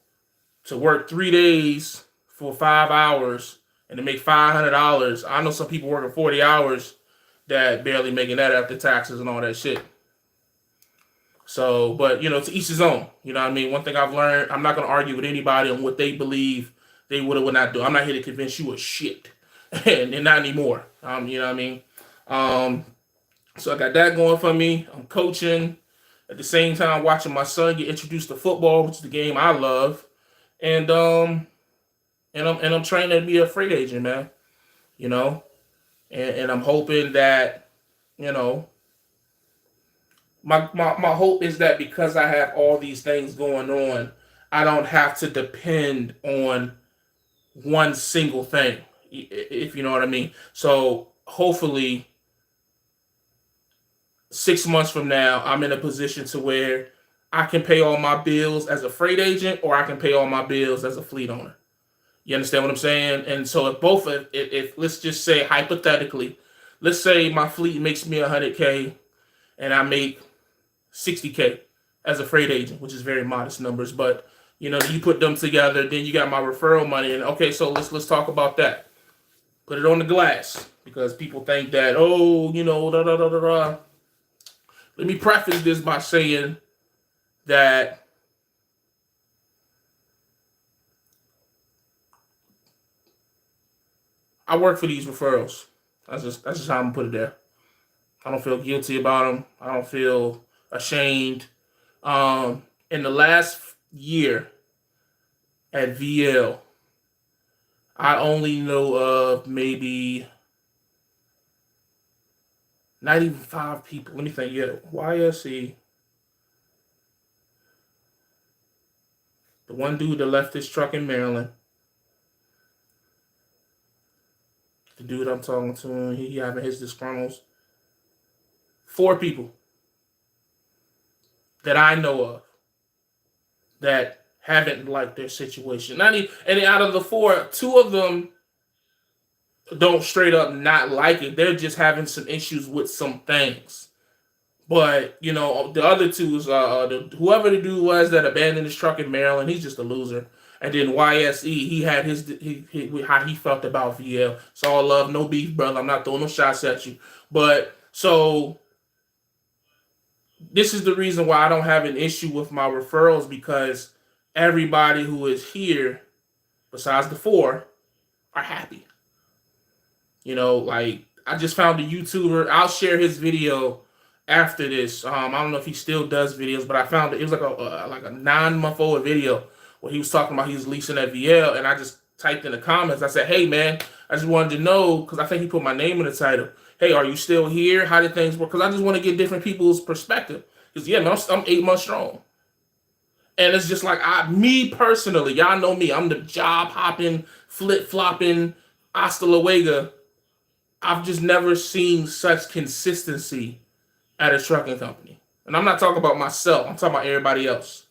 work 3 days for 5 hours and to make $500, I know some people working 40 hours that barely making that after taxes and all that shit. So, but to each his own. You know what I mean? One thing I've learned, I'm not gonna argue with anybody on what they believe they would or would not do. I'm not here to convince you of shit. and not anymore. You know what I mean? So I got that going for me. I'm coaching at the same time, watching my son get introduced to football, which is the game I love. And I'm training to be a free agent, man. And I'm hoping that, my hope is that because I have all these things going on, I don't have to depend on one single thing, if you know what I mean. So hopefully 6 months from now, I'm in a position to where I can pay all my bills as a freight agent, or I can pay all my bills as a fleet owner. You understand what I'm saying? And so if let's just say hypothetically, let's say my fleet makes me 100K and I make 60K as a freight agent, which is very modest numbers, but you put them together, then you got my referral money, and okay, so let's talk about that. Put it on the glass, because people think that, da da da da da. Let me preface this by saying that I work for these referrals. That's just how I'm gonna put it there. I don't feel guilty about them. I don't feel ashamed. In the last year at VL, I only know of maybe not even 5 people. Let me think. Yeah, YSE. The one dude that left his truck in Maryland. The dude I'm talking to, he having his disgruntles. 4 people that I know of that haven't liked their situation. Not even, and out of the 4, 2 of them don't straight up not like it. They're just having some issues with some things. But the other 2 is whoever the dude was that abandoned his truck in Maryland. He's just a loser. And then YSE, he had how he felt about VL. It's all love, no beef, brother. I'm not throwing no shots at you. But so this is the reason why I don't have an issue with my referrals, because everybody who is here, besides the 4, are happy. Like, I just found a YouTuber. I'll share his video after this. I don't know if he still does videos, but I found it was like a 9-month-old video where he was talking about he was leasing at VL, and I just typed in the comments. I said, "Hey man, I just wanted to know," because I think he put my name in the title. "Hey, are you still here? How did things work?" Because I just want to get different people's perspective. Because yeah, man, I'm 8 months strong, and it's just like me personally, y'all know me. I'm the job hopping, flip flopping, hasta luego. I've just never seen such consistency at a trucking company. And I'm not talking about myself. I'm talking about everybody else.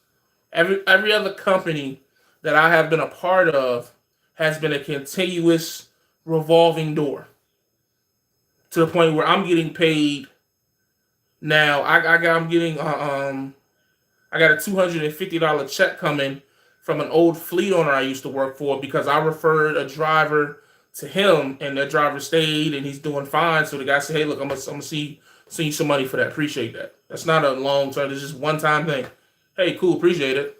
Every other company that I have been a part of has been a continuous revolving door to the point where I'm getting paid now. I'm getting I got a $250 check coming from an old fleet owner I used to work for because I referred a driver to him, and that driver stayed, and he's doing fine. So the guy said, "Hey, look, I'm gonna see you some money for that. Appreciate that. That's not a long term. It's just one time thing. Hey, cool, appreciate it.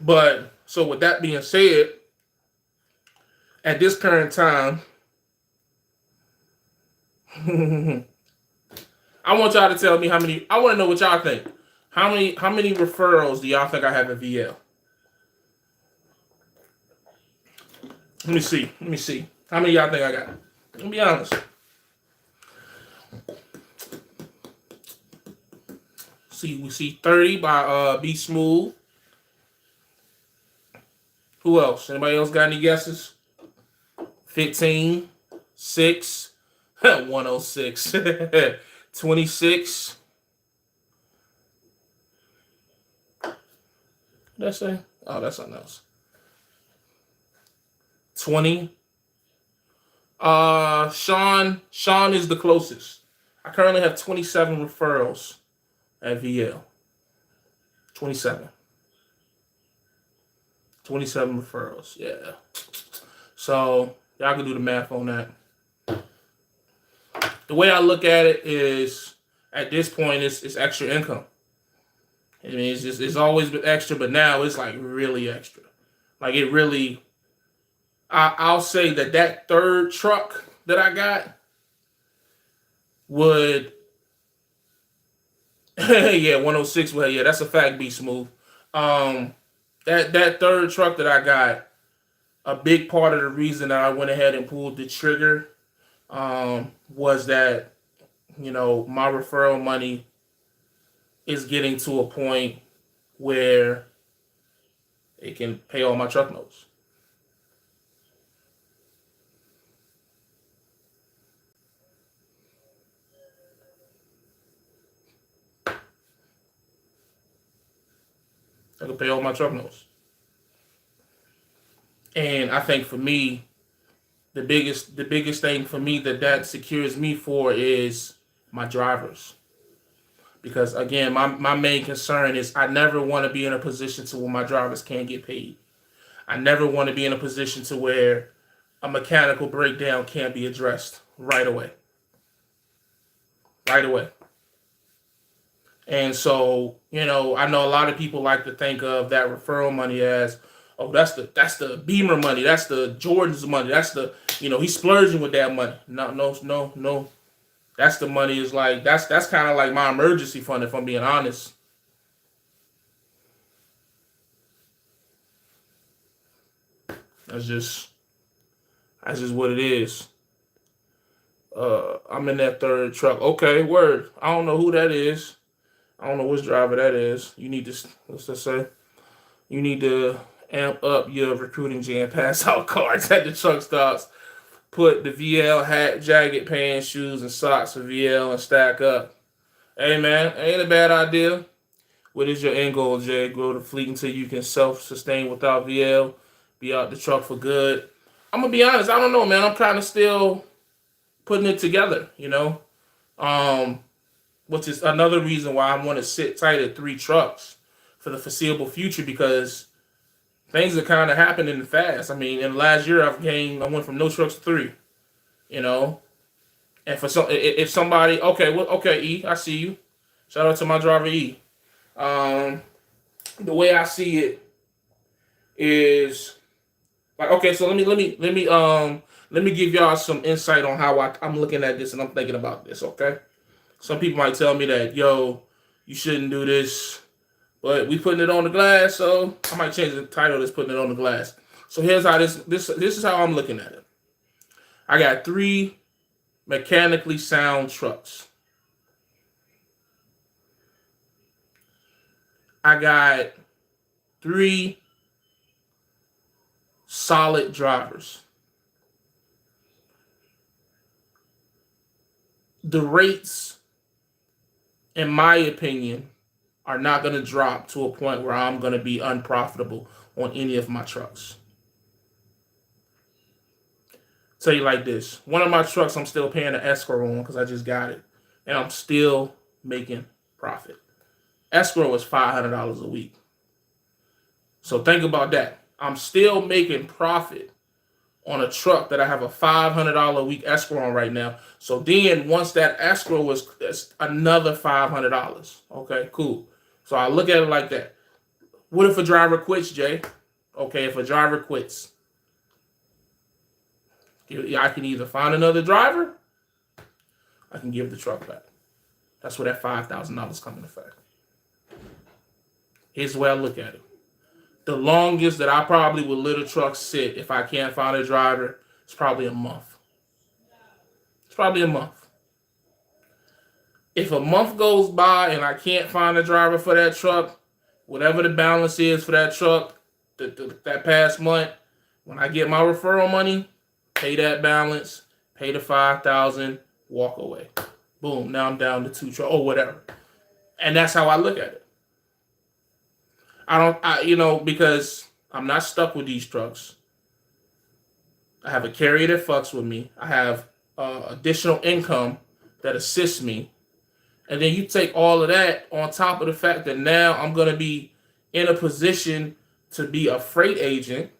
But so with that being said, at this current time, I want y'all to tell me how many. I want to know what y'all think. How many referrals do y'all think I have at VL? Let me see. How many y'all think I got? Let me be honest. We see 30 by Be Smooth. Who else? Anybody else got any guesses? 15, 6, 106, 26. What did I say? Oh, that's something else. 20. Sean is the closest. I currently have 27 referrals at VL. 27. 27 referrals. Yeah. So y'all can do the math on that. The way I look at it is, at this point, it's extra income. I mean, it's always been extra, but now it's like really extra. Like it really. I'll say that third truck that I got would. Yeah, 106. Well, yeah, that's a fact. Be Smooth. That third truck that I got, a big part of the reason that I went ahead and pulled the trigger was that, my referral money is getting to a point where it can pay all my truck notes. I can pay all my truck notes. And I think for me, the biggest thing for me that secures me for is my drivers. Because again, my main concern is I never want to be in a position to where my drivers can't get paid. I never want to be in a position to where a mechanical breakdown can't be addressed right away. Right away. And so, I know a lot of people like to think of that referral money as, oh, that's the Beamer money, that's the Jordan's money, that's the, he's splurging with that money. No. That's the money is like that's kind of like my emergency fund, if I'm being honest. That's just what it is. I'm in that third truck. Okay, word. I don't know who that is. I don't know which driver that is. You need to, let's just say, you need to amp up your recruiting jam pass out cards at the truck stops. Put the VL hat, jacket, pants, shoes, and socks for VL and stack up. Hey man, ain't a bad idea. What is your end goal, Jay? Grow the fleet until you can self-sustain without VL. Be out the truck for good. I'm gonna be honest. I don't know, man. I'm kind of still putting it together. Which is another reason why I want to sit tight at 3 trucks for the foreseeable future, because things are kind of happening fast. I mean, in the last year, I went from no trucks to 3. And for if somebody, okay, E, I see you. Shout out to my driver E. The way I see it is like, okay, so let me give y'all some insight on how I'm looking at this and I'm thinking about this. Okay, some people might tell me that, yo, you shouldn't do this, but we putting it on the glass, so I might change the title that's putting it on the glass. So here's how this is how I'm looking at it. I got 3 mechanically sound trucks. I got 3 solid drivers. The rates, in my opinion, are not going to drop to a point where I'm going to be unprofitable on any of my trucks. Tell you like this. One of my trucks I'm still paying an escrow on because I just got it. And I'm still making profit. Escrow is $500 a week. So think about that. I'm still making profit on a truck that I have a $500 a week escrow on right now. So then once that escrow is another $500. Okay, cool. So I look at it like that. What if a driver quits, Jay? Okay, if a driver quits, I can either find another driver, I can give the truck back. That's where that $5,000 come into effect. Here's the way I look at it. The longest that I probably would let a truck sit if I can't find a driver is probably a month. It's probably a month. If a month goes by and I can't find a driver for that truck, whatever the balance is for that truck that past month, when I get my referral money, pay that balance, pay the $5,000, walk away. Boom, now I'm down to 2 trucks or whatever. And that's how I look at it. Because I'm not stuck with these trucks. I have a carrier that fucks with me. I have additional income that assists me. And then you take all of that on top of the fact that now I'm going to be in a position to be a freight agent.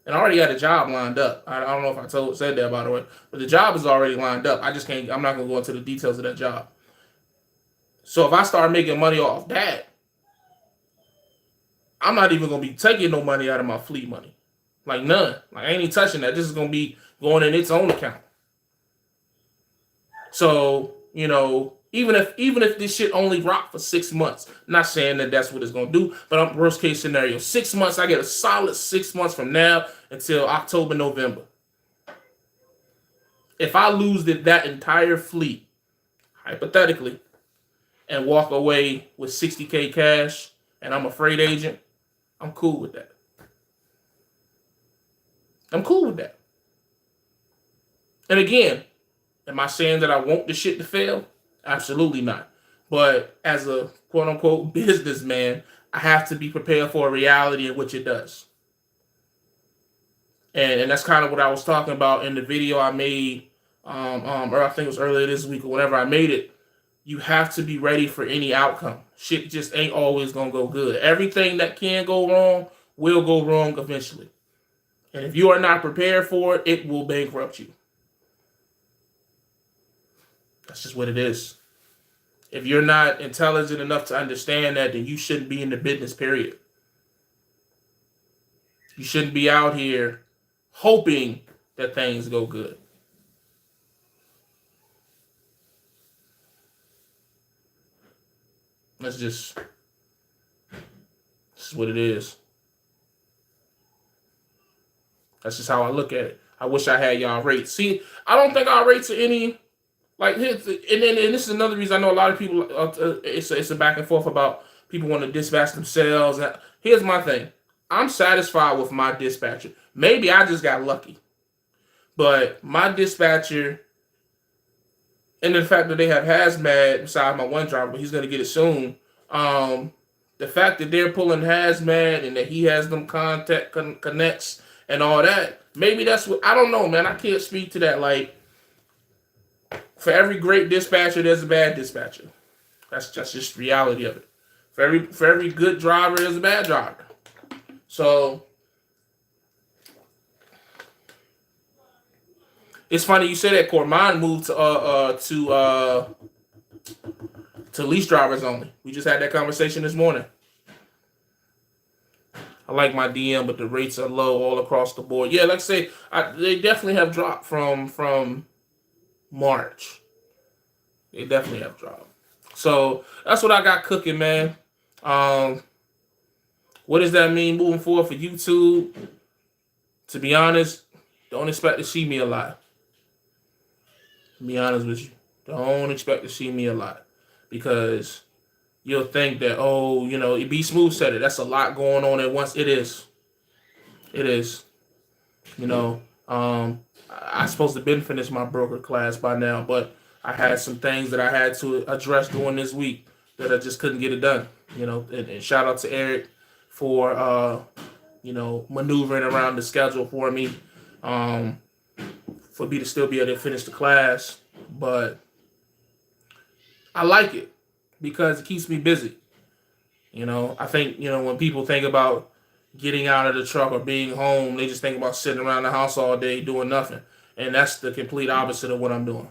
And I already got a job lined up. I don't know if I said that, by the way. But the job is already lined up. I'm not going to go into the details of that job. So if I start making money off that, I'm not even going to be taking no money out of my fleet money. Like none. Like I ain't even touching that. This is going to be going in its own account. So, even if this shit only rock for 6 months, I'm not saying that that's what it's going to do, but worst case scenario, 6 months, I get a solid 6 months from now until October, November. If I lose that entire fleet, hypothetically, and walk away with $60K cash and I'm a freight agent, I'm cool with that. I'm cool with that. And again, am I saying that I want the shit to fail? Absolutely not. But as a quote-unquote businessman, I have to be prepared for a reality in which it does. And that's kind of what I was talking about in the video I made, or I think it was earlier this week or whenever I made it. You have to be ready for any outcome. Shit just ain't always going to go good. Everything that can go wrong will go wrong eventually. And if you are not prepared for it, it will bankrupt you. That's just what it is. If you're not intelligent enough to understand that, then you shouldn't be in the business, period. You shouldn't be out here hoping that things go good. This is what it is. That's just how I look at it. I wish I had y'all rates. See, I don't think our rates are any like hits. And this is another reason I know a lot of people. It's a back and forth about people want to dispatch themselves. Here's my thing. I'm satisfied with my dispatcher. Maybe I just got lucky, but my dispatcher, and the fact that they have hazmat besides my one driver, but he's gonna get it soon. The fact that they're pulling hazmat and that he has them connects and all that, maybe that's what, I don't know, man. I can't speak to that. Like, for every great dispatcher, there's a bad dispatcher. That's just reality of it. For every good driver, there's a bad driver. So it's funny you say that, Core. Mine moved to lease drivers only. We just had that conversation this morning. I like my DM, but the rates are low all across the board. Yeah, like I say, they definitely have dropped from March. They definitely have dropped. So that's what I got cooking, man. What does that mean moving forward for YouTube? To be honest, don't expect to see me a lot. To be honest with you, don't expect to see me a lot, because you'll think that, B Smooth said it. That's a lot going on at once. It is. It is. I'm supposed to have been finished my broker class by now, but I had some things that I had to address during this week. that I just couldn't get it done. And shout out to Eric for maneuvering around the schedule for me, um, for me to still be able to finish the class. But I like it because it keeps me busy. I think, when people think about getting out of the truck or being home, they just think about sitting around the house all day doing nothing. And that's the complete opposite of what I'm doing.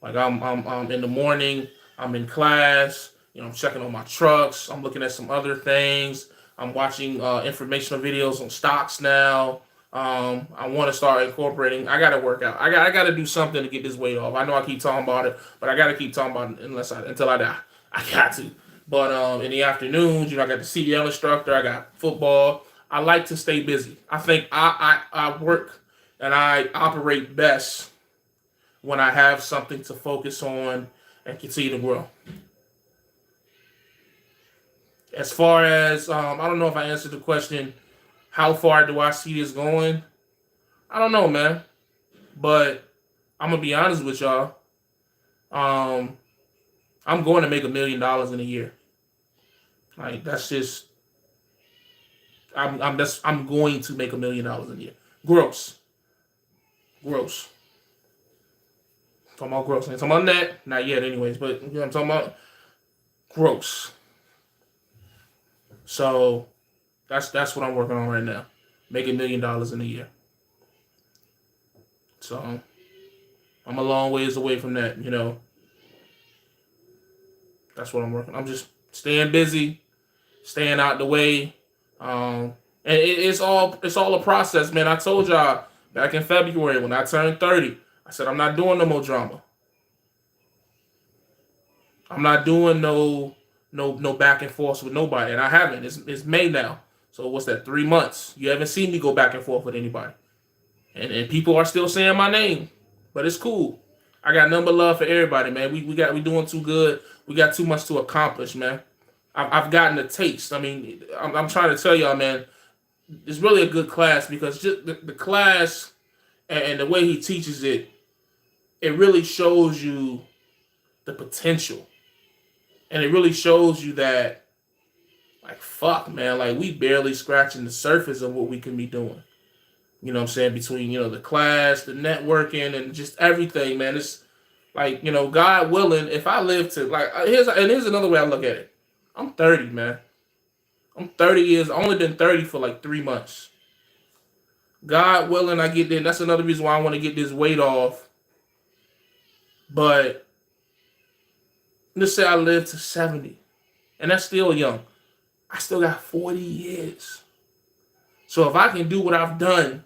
Like I'm in the morning, I'm in class, I'm checking on my trucks, I'm looking at some other things, I'm watching informational videos on stocks now. I want to start incorporating. I gotta work out. I gotta do something to get this weight off. I know I keep talking about it, but I gotta keep talking about it until I die. I got to. But in the afternoons, I got the CDL instructor. I got football. I like to stay busy. I think I work and I operate best when I have something to focus on and continue to grow. As far as, I don't know if I answered the question, how far do I see this going? I don't know, man. But I'm going to be honest with y'all. I'm going to make $1 million in a year. Like, that's just, I'm going to make $1 million in a year. Gross. Talking about gross. I'm talking about net. Not yet, anyways. But I'm talking about gross. So that's what I'm working on right now. Making $1 million in a year. So I'm a long ways away from that. That's what I'm working. I'm just staying busy, staying out the way. And it's all a process, man. I told y'all back in February when I turned 30. I said, I'm not doing no more drama. I'm not doing no back and forth with nobody. And I haven't. It's May now. So what's that, 3 months? You haven't seen me go back and forth with anybody. And people are still saying my name. But it's cool. I got nothing but love for everybody, man. We doing too good. We got too much to accomplish, man. I've gotten a taste. I mean, I'm trying to tell y'all, man, it's really a good class because just the class and the way he teaches it, it really shows you the potential. And it really shows you that, like, fuck, man, like, we barely scratching the surface of what we can be doing. You know what I'm saying? Between, the class, the networking, and just everything, man. It's like, God willing, if I live to, like, here's another way I look at it. I'm 30, man. I'm 30 years. I've only been 30 for like 3 months. God willing, I get there. That's another reason why I want to get this weight off. But let's say I live to 70. And that's still young. I still got 40 years. So if I can do what I've done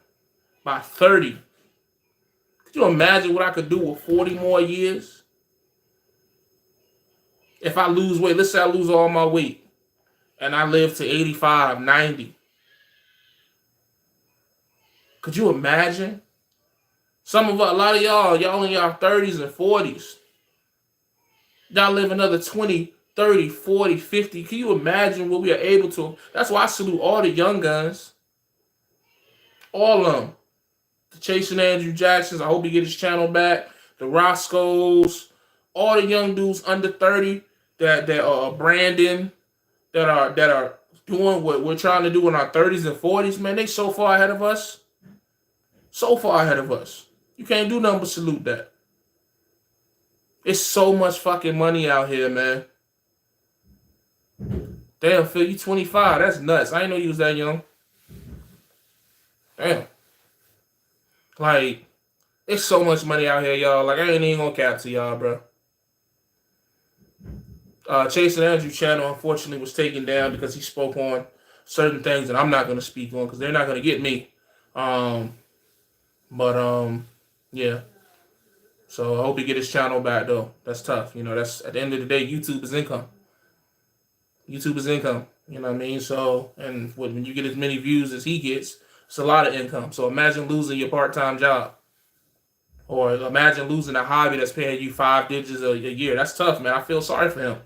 by 30, could you imagine what I could do with 40 more years? If I lose weight, let's say I lose all my weight and I live to 85, 90. Could you imagine? A lot of y'all in y'all 30s and 40s. Y'all live another 20, 30, 40, 50. Can you imagine what we are able to? That's why I salute all the young guns. All of them. The Chasing Andrew Jacksons, I hope he get his channel back. The Roscoes, all the young dudes under 30 that are branding, that are doing what we're trying to do in our 30s and 40s, man, they so far ahead of us. So far ahead of us. You can't do nothing but salute that. It's so much fucking money out here, man. Damn, Phil, you 25. That's nuts. I didn't know you was that young. Damn. Like, it's so much money out here, y'all. Like, I ain't even gonna cap to y'all, bro. Chasing Andrew channel, unfortunately, was taken down because he spoke on certain things that I'm not gonna speak on because they're not gonna get me. Yeah. So I hope he get his channel back, though. That's tough. That's at the end of the day, YouTube is income. YouTube is income. You know what I mean? So, and when you get as many views as he gets, it's a lot of income. So imagine losing your part-time job. Or imagine losing a hobby that's paying you 5 digits a year. That's tough, man. I feel sorry for him.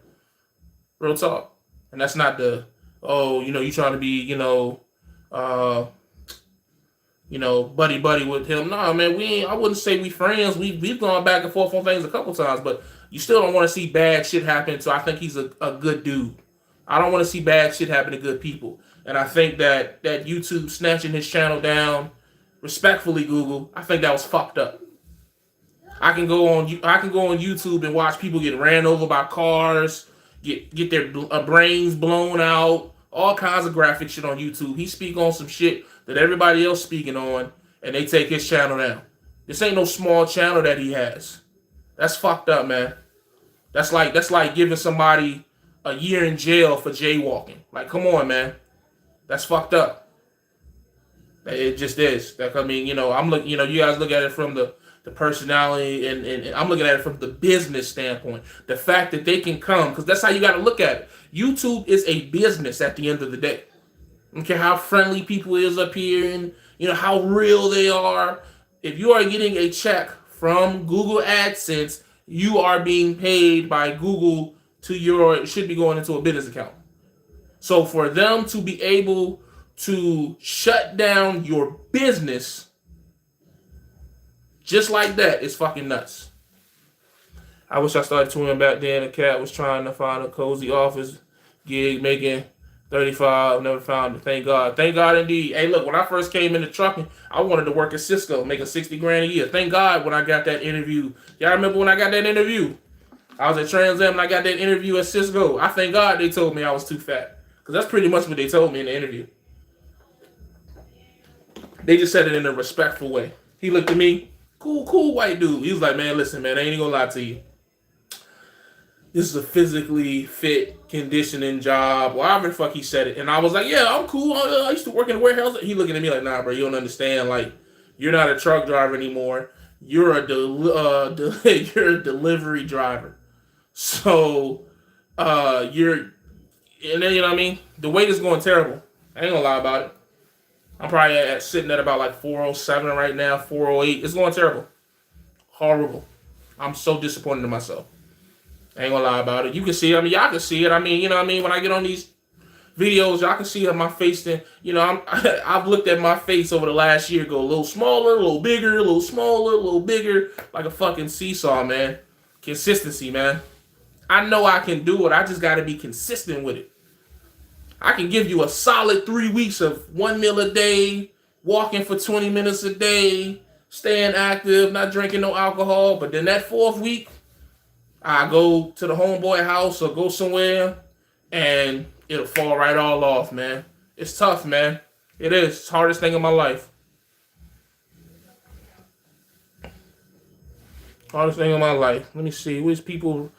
Real talk. And that's not you trying to be, buddy with him. Nah, man, we ain't, I wouldn't say we friends. We've gone back and forth on things a couple times, but you still don't want to see bad shit happen. So I think he's a good dude. I don't want to see bad shit happen to good people. And I think that YouTube snatching his channel down, respectfully, Google, I think that was fucked up. I can go on YouTube and watch people get ran over by cars, get their brains blown out, all kinds of graphic shit on YouTube. He speak on some shit that everybody else speaking on, and they take his channel down. This ain't no small channel that he has. That's fucked up, man. That's like giving somebody a year in jail for jaywalking. Like, come on, man. That's fucked up. It just is. Like, I mean, I'm looking. You guys look at it from the personality, and I'm looking at it from the business standpoint. The fact that they can come, because that's how you got to look at it. YouTube is a business at the end of the day. I don't care how friendly people is up here, and how real they are. If you are getting a check from Google AdSense, you are being paid by Google it should be going into a business account. So for them to be able to shut down your business just like that is fucking nuts. I wish I started touring back then. The cat was trying to find a cozy office gig, making 35. Never found it. Thank God. Thank God indeed. Hey, look, when I first came into trucking, I wanted to work at Cisco, making 60 grand a year. Thank God when I got that interview. Y'all remember when I got that interview? I was at Trans Am and I got that interview at Cisco. I thank God they told me I was too fat. Because that's pretty much what they told me in the interview. They just said it in a respectful way. He looked at me, cool white dude. He was like, man, listen, man, I ain't gonna lie to you. This is a physically fit conditioning job. Well, however the fuck he said it. And I was like, yeah, I'm cool. I used to work in a warehouse. He looking at me like, nah, bro, you don't understand. Like, you're not a truck driver anymore. You're a you're a delivery driver. So, and then, you know what I mean? The weight is going terrible. I ain't gonna lie about it. I'm probably sitting at about like 407 right now, 408. It's going terrible. Horrible. I'm so disappointed in myself. I ain't gonna lie about it. You can see it. I mean, y'all can see it. I mean, you know what I mean? When I get on these videos, y'all can see my face. Then, I've looked at my face over the last year, go a little smaller, a little bigger, a little smaller, a little bigger, like a fucking seesaw, man. Consistency, man. I know I can do it. I just got to be consistent with it. I can give you a solid 3 weeks of 1 meal a day, walking for 20 minutes a day, staying active, not drinking no alcohol. But then that 4th week, I go to the homeboy house or go somewhere, and it'll fall right all off, man. It's tough, man. It is. It's the hardest thing in my life. Hardest thing in my life. Let me see. Which people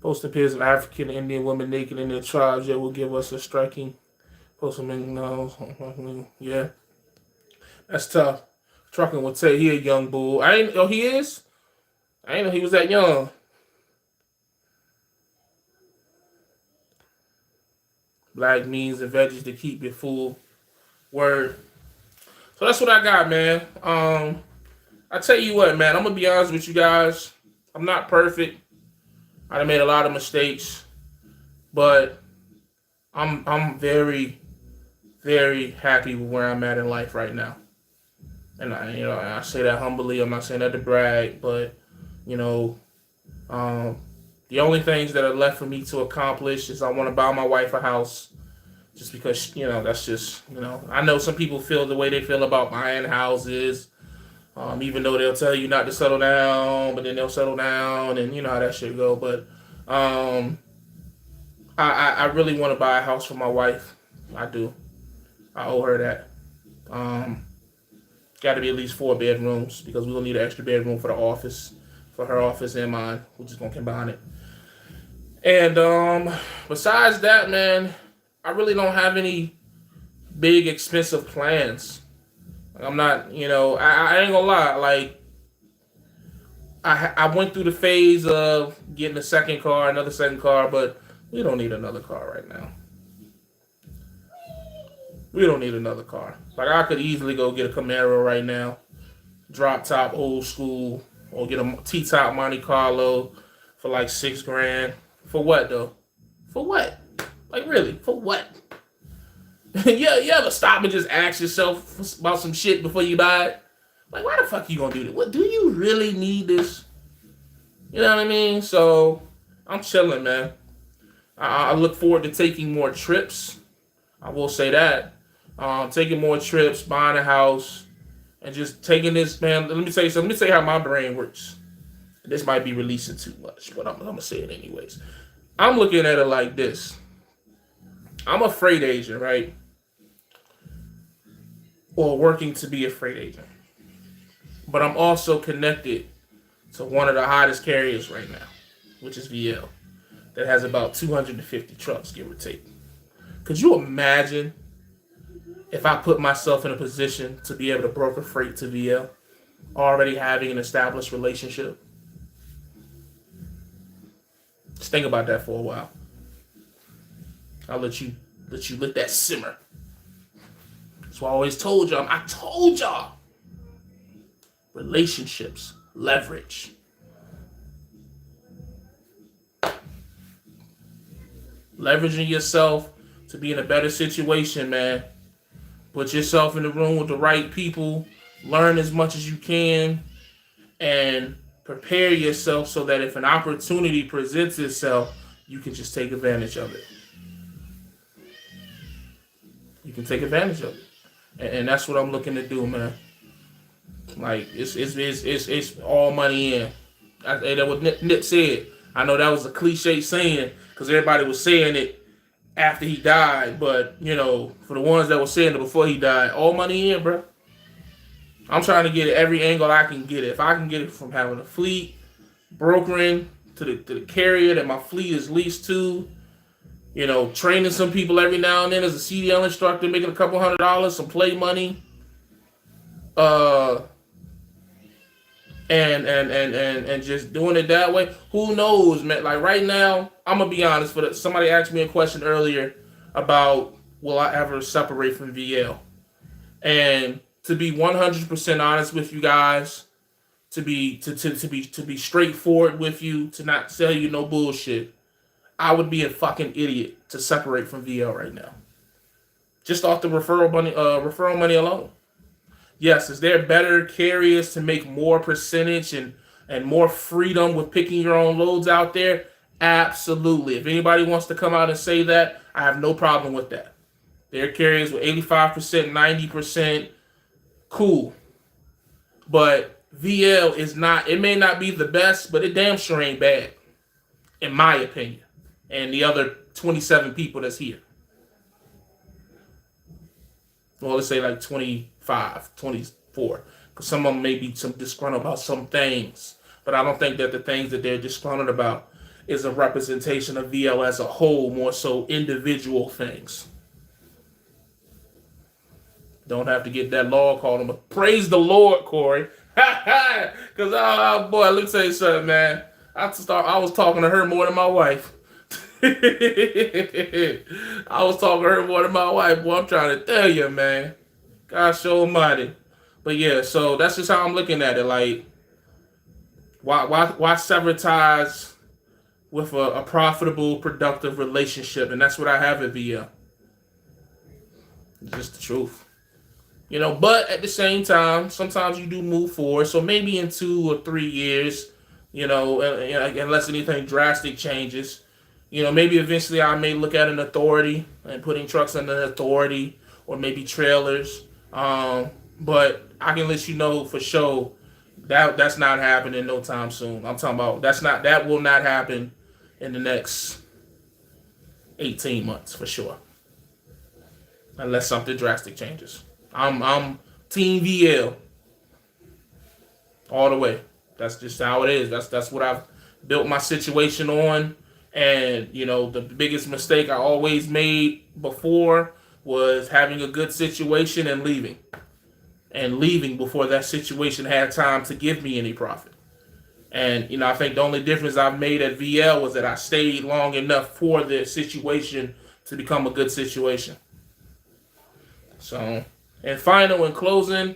posting pictures of African and Indian women naked in their tribes that will give us a striking posting. No, yeah. That's tough. Trucking will tell he a young bull. He is? I ain't know he was that young. Black means and veggies to keep it full. Word. So that's what I got, man. I tell you what, man. I'm gonna be honest with you guys. I'm not perfect. I done made a lot of mistakes, but I'm very, very happy with where I'm at in life right now. And I say that humbly. I'm not saying that to brag, but the only things that are left for me to accomplish is I want to buy my wife a house. Just because, that's just, I know some people feel the way they feel about buying houses, even though they'll tell you not to settle down, but then they'll settle down, and you know how that shit go. But I really want to buy a house for my wife. I do. I owe her that. Got to be at least 4 bedrooms because we're going to need an extra bedroom for the office, for her office and mine. We're just going to combine it. And besides that, man, I really don't have any big expensive plans. I'm not, I ain't gonna lie. Like, I went through the phase of getting a second car, another second car, but we don't need another car right now. We don't need another car. Like, I could easily go get a Camaro right now, drop top, old school, or get a T-top Monte Carlo for like $6 grand. For what though? For what? Like, really? For what? You ever stop and just ask yourself about some shit before you buy it? Like, why the fuck you gonna do that? What, do you really need this? You know what I mean? So I'm chilling, man. I look forward to taking more trips. I will say that. Taking more trips, buying a house, and just taking this, man. Let me tell you something. Let me tell you how my brain works. This might be releasing too much, but I'm gonna say it anyways. I'm looking at it like this. I'm a freight agent, right? Or working to be a freight agent. But I'm also connected to one of the hottest carriers right now, which is VL, that has about 250 trucks, give or take. Could you imagine if I put myself in a position to be able to broker freight to VL, already having an established relationship? Just think about that for a while. I'll let you let that simmer. That's why I always told y'all. I told y'all. Relationships, leverage. Leveraging yourself to be in a better situation, man. Put yourself in the room with the right people. Learn as much as you can. And prepare yourself so that if an opportunity presents itself, you can just take advantage of it. You can take advantage of it. And that's what I'm looking to do, man. Like, it's all money in. That's what Nip said. I know that was a cliche saying because everybody was saying it after he died. But, you know, for the ones that were saying it before he died, all money in, bro. I'm trying to get it every angle I can get it. If I can get it from having a fleet, brokering, to the carrier that my fleet is leased to, you know, training some people every now and then as a CDL instructor, making a couple $100, some play money. And just doing it that way. Who knows, man? Like right now, I'm gonna be honest. Somebody asked me a question earlier about will I ever separate from VL, and to be 100% honest with you guys, to be straightforward with you, to not sell you no bullshit, I would be a fucking idiot to separate from VL right now, just off the referral money alone. Yes, is there better carriers to make more percentage and more freedom with picking your own loads out there? Absolutely. If anybody wants to come out and say that, I have no problem with that. There are carriers with 85%, 90%, cool. But VL is not, it may not be the best, but it damn sure ain't bad, in my opinion, and the other 27 people that's here. Well, let's say like 25, 24, because some of them may be some disgruntled about some things, but I don't think that the things that they're disgruntled about is a representation of VL as a whole, more so individual things. Don't have to get that law called them. Praise the Lord, Corey. Because, oh boy, let me tell you something, man. I was talking to her more than my wife. I was talking to her more than my wife. Boy, I'm trying to tell you, man. Gosh almighty. But yeah, so that's just how I'm looking at it. Like, why sever ties with a profitable, productive relationship? And that's what I have at VL. It's just the truth. You know, but at the same time, sometimes you do move forward. So maybe in 2 or 3 years, you know, unless anything drastic changes, you know, maybe eventually I may look at an authority and putting trucks under an authority or maybe trailers. But I can let you know for sure that's not happening no time soon. I'm talking about that will not happen in the next 18 months for sure. Unless something drastic changes. I'm Team VL all the way. That's just how it is. That's what I've built my situation on. And, you know, the biggest mistake I always made before was having a good situation and leaving. And leaving before that situation had time to give me any profit. And, you know, I think the only difference I've made at VL was that I stayed long enough for the situation to become a good situation. So, and final and closing,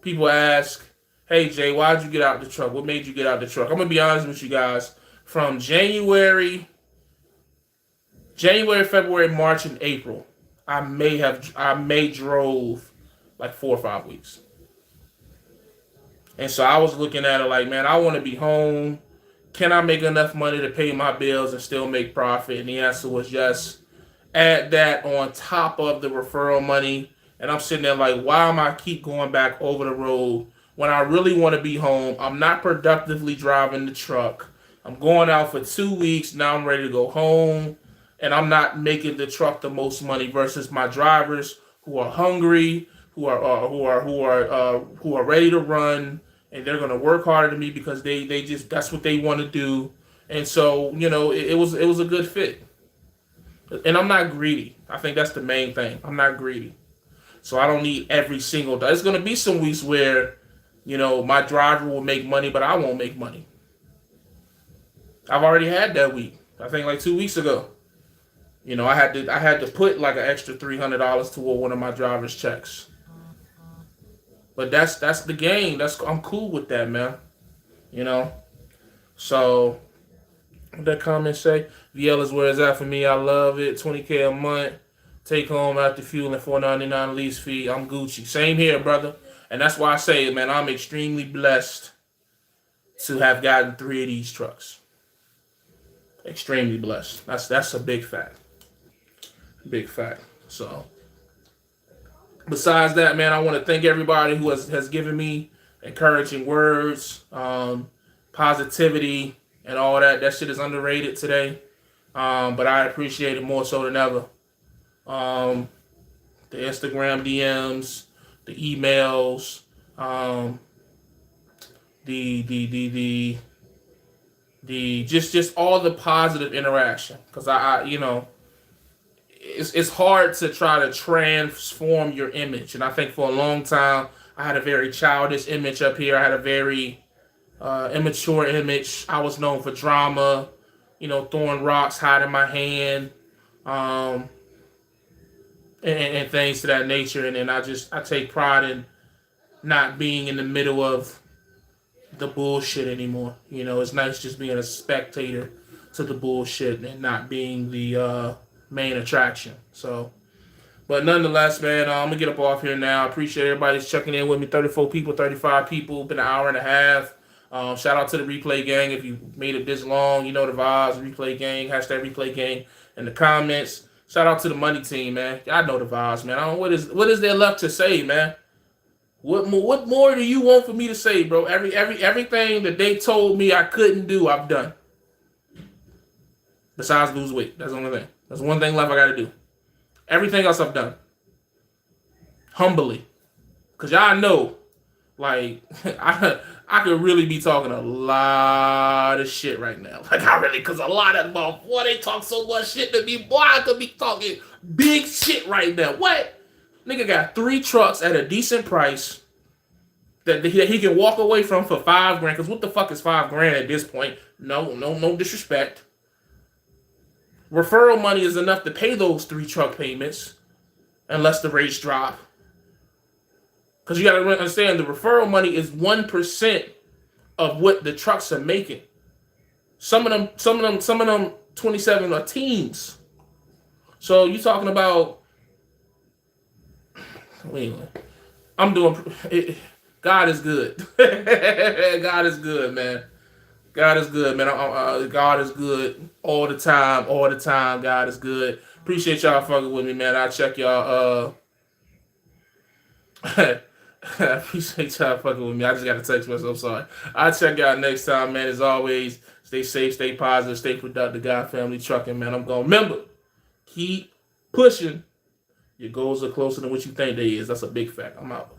people ask, hey, Jay, why'd you get out the truck? What made you get out the truck? I'm going to be honest with you guys. From January, February, March, and April, I may drove like 4 or 5 weeks. And so I was looking at it like, man, I want to be home. Can I make enough money to pay my bills and still make profit? And the answer was yes. Add that on top of the referral money. And I'm sitting there like, why am I keep going back over the road when I really want to be home? I'm not productively driving the truck. I'm going out for 2 weeks. Now I'm ready to go home. And I'm not making the truck the most money versus my drivers who are hungry, who are ready to run, and they're gonna work harder than me because they just that's what they want to do. And so it was a good fit. And I'm not greedy. I think that's the main thing. I'm not greedy. So I don't need every single day. There's gonna be some weeks where, my driver will make money, but I won't make money. I've already had that week. I think like 2 weeks ago. I had to put like an extra $300 toward one of my driver's checks. But that's the game. I'm cool with that, man. You know. So what that comment say? VL is where it's at for me. I love it. 20K a month. Take home after fuel and $4.99 lease fee. I'm Gucci. Same here, brother. And that's why I say, man, I'm extremely blessed to have gotten 3 of these trucks. Extremely blessed. That's a big fact. Big fact. So besides that, man, I want to thank everybody who has given me encouraging words, positivity, and all that. That shit is underrated today. But I appreciate it more so than ever. The Instagram DMs, the emails, the just all the positive interaction. Because it's hard to try to transform your image. And I think for a long time, I had a very childish image up here. I had a very immature image. I was known for drama, throwing rocks, hiding my hand, and things to that nature. And then I take pride in not being in the middle of the bullshit anymore. It's nice just being a spectator to the bullshit and not being the main attraction. So, but nonetheless, man, I'm gonna get up off here now. I appreciate everybody's checking in with me. 34 people, 35 people, been an hour and a half. Shout out to the replay gang. If you made it this long, you know the vibes. Replay gang, hashtag replay gang in the comments. Shout out to the money team, man. Y'all know the vibes, man. I don't know what is there left to say, man. What more do you want for me to say, bro? Everything that they told me I couldn't do, I've done. Besides lose weight. That's the only thing. That's one thing left I got to do. Everything else I've done. Humbly. Because y'all know, like, I could really be talking a lot of shit right now. Because a lot of them, boy, they talk so much shit to me. Boy, I could be talking big shit right now. What? Nigga got 3 trucks at a decent price that he can walk away from for $5,000. Because what the fuck is $5,000 at this point? No disrespect. Referral money is enough to pay those 3 truck payments, unless the rates drop. Because you got to understand, the referral money is 1% of what the trucks are making. Some of them 27 are teens. So you talking about? Anyway, I'm doing it. God is good. God is good, man. God is good, man. God is good all the time. All the time, God is good. Appreciate y'all fucking with me, man. I'll check y'all. I appreciate y'all fucking with me. I just got a text message. I'm sorry. I'll check y'all next time, man. As always, stay safe, stay positive, stay productive. God Family Trucking, man. I'm going to remember, keep pushing. Your goals are closer than what you think they is. That's a big fact. I'm out.